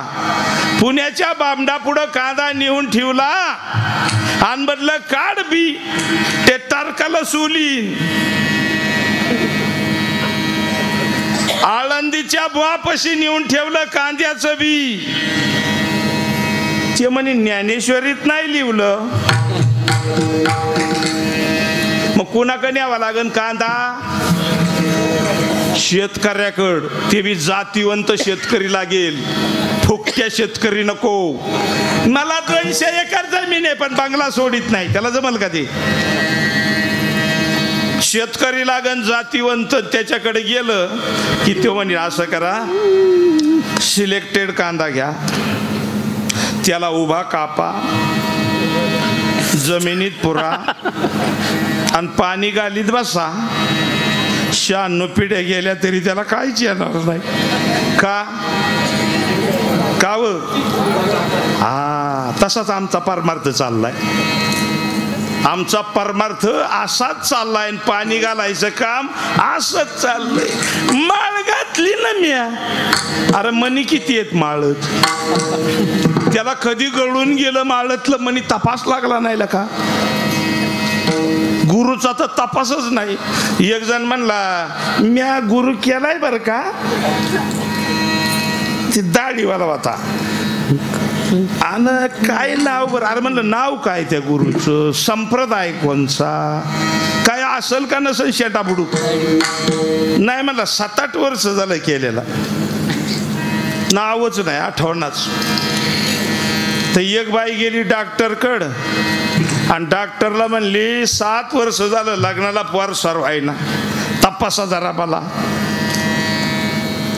पुण्याच्या बामडा पुढं कांदा नेऊन ठेवला आणि म्हटलं काढ बी, ते टारकाला सोलीन. आळंदीच्या बुवापाशी नेऊन ठेवलं कांद्याचं बी, ते म्हणे ज्ञानेश्वरीत नाही लिहिलं. मग कुणाकडे न्यावा लागन कांदा? शेतकऱ्याकड. ते बी जातीवंत शेतकरी लागेल, फुकट्या शेतकरी नको. मला 200 एकर जमीन आहे पण बंगला सोडित नाही, त्याला जमल का ते? शेतकरी लागन जातीवंत. त्याच्याकडे गेलं की तो म्हणे असं करा, सिलेक्टेड कांदा घ्या, त्याला उभा कापा, जमिनीत पुरा आणि पाणी गालीत बसा. 96 पिढ्या गेल्या तरी त्याला काहीच येणार नाही. का? काव? तसाच आमचा परमार्थ चाललाय. आमचा परमार्थ असाच चाललाय. पाणी घालायचं काम असंच चाललंय. माळ घातली ना म्या, अरे मनी किती आहेत माळत? त्याला कधी गळून गेलं माळतलं मनी, तपास लागला नाही का? गुरुचा तर तपासच नाही. एक जण म्हणला म्या गुरु केलाय बर का, ती दाढीवाला होता. आणि काय नाव बरं? अरे म्हणलं नाव काय त्या गुरुचं, संप्रदाय कोणचा, काय असेल का नसेल शेटाबुडू? नाही म्हणला 7-8 वर्ष झालं केलेला, नावच नाही आठवणाच. तर एक बाई गेली डॉक्टरकडं आणि डॉक्टरला म्हणली 7 वर्ष झालं लग्नाला पोर सर्व आहे ना, तपासा जरा मला.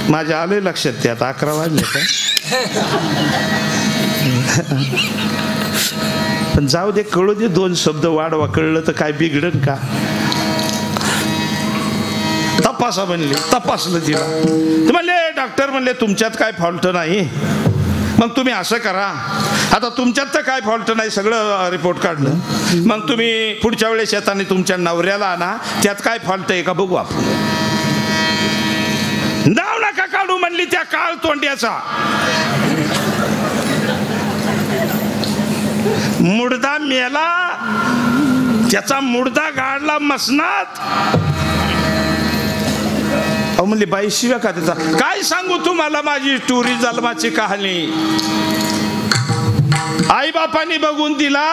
माझ्या आले लक्षात, ते आता 11 वाजले का? पण जाऊ दे, कळू दे, 2 शब्द वाढवा, कळलं तर काय बिघडन का? तपासा म्हणले, तपासलं तिला. ते म्हणले डॉक्टर म्हणले तुमच्यात काय फॉल्ट नाही. मग तुम्ही असं करा, आता तुमच्यात तर काय फॉल्ट नाही, सगळं रिपोर्ट काढलं. मग तुम्ही पुढच्या वेळेस येताना तुमच्या नवऱ्याला आणा, त्यात काय फॉल्ट आहे का बघू आपण. नाव नका काढू म्हणली त्या काळ तोंड्याचा. मुर्दा मेला, त्याचा मुर्दा गाडला मसनात. अहो म्हणली बाई शिव्या का त्याचा? काय सांगू तुम्हाला माझी स्टोरी, जन्माची कहाणी. आई बापानी बघून दिला,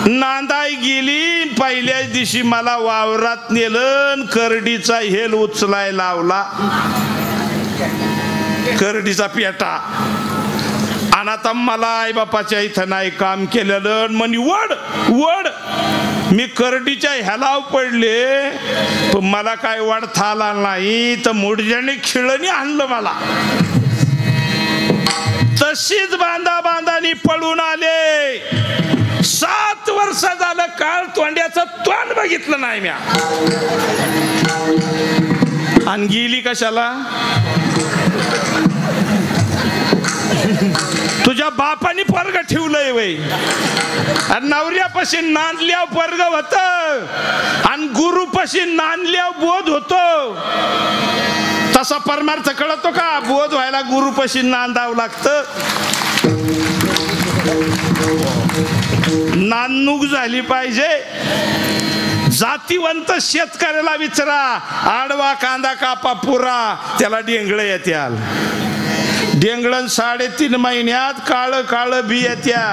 नांदाय गेली. पहिल्याच दिवशी मला वावरात नेलं, करडीचा हेल उचलाय लावला, करडीचा पेटा. आणि आता मला आई बापाच्या इथं नाही काम केलेलं, म्हणी वड वड मी करडीच्या ह्याला पडले पण मला काय वाढता आला नाही तर मुडज्याने खिळणी आणलं मला. तशीच बांधा बांधानी पळून आले. 7 वर्ष झालं काळ तोंड्याचं तोंड बघितलं नाही म्या. आणि गेली कशाला? तुझ्या बापाने पोरग ठेवलंय वय. आणि नवऱ्यापाशी नांदल्या पोरग होत आणि गुरुपाशी नांदल्या बोध होतो. तसा परमार्थ कळतो का? बोध व्हायला गुरुपाशी नांदावं लागतं. नांदणूक झाली पाहिजे. जातीवंत शेतकऱ्याला विचारा, आडवा कांदा कापा पुरा, त्याला डेंगळ येत्याल. डेंगळण 3.5 महिन्यात काळ काळ बी येत्या.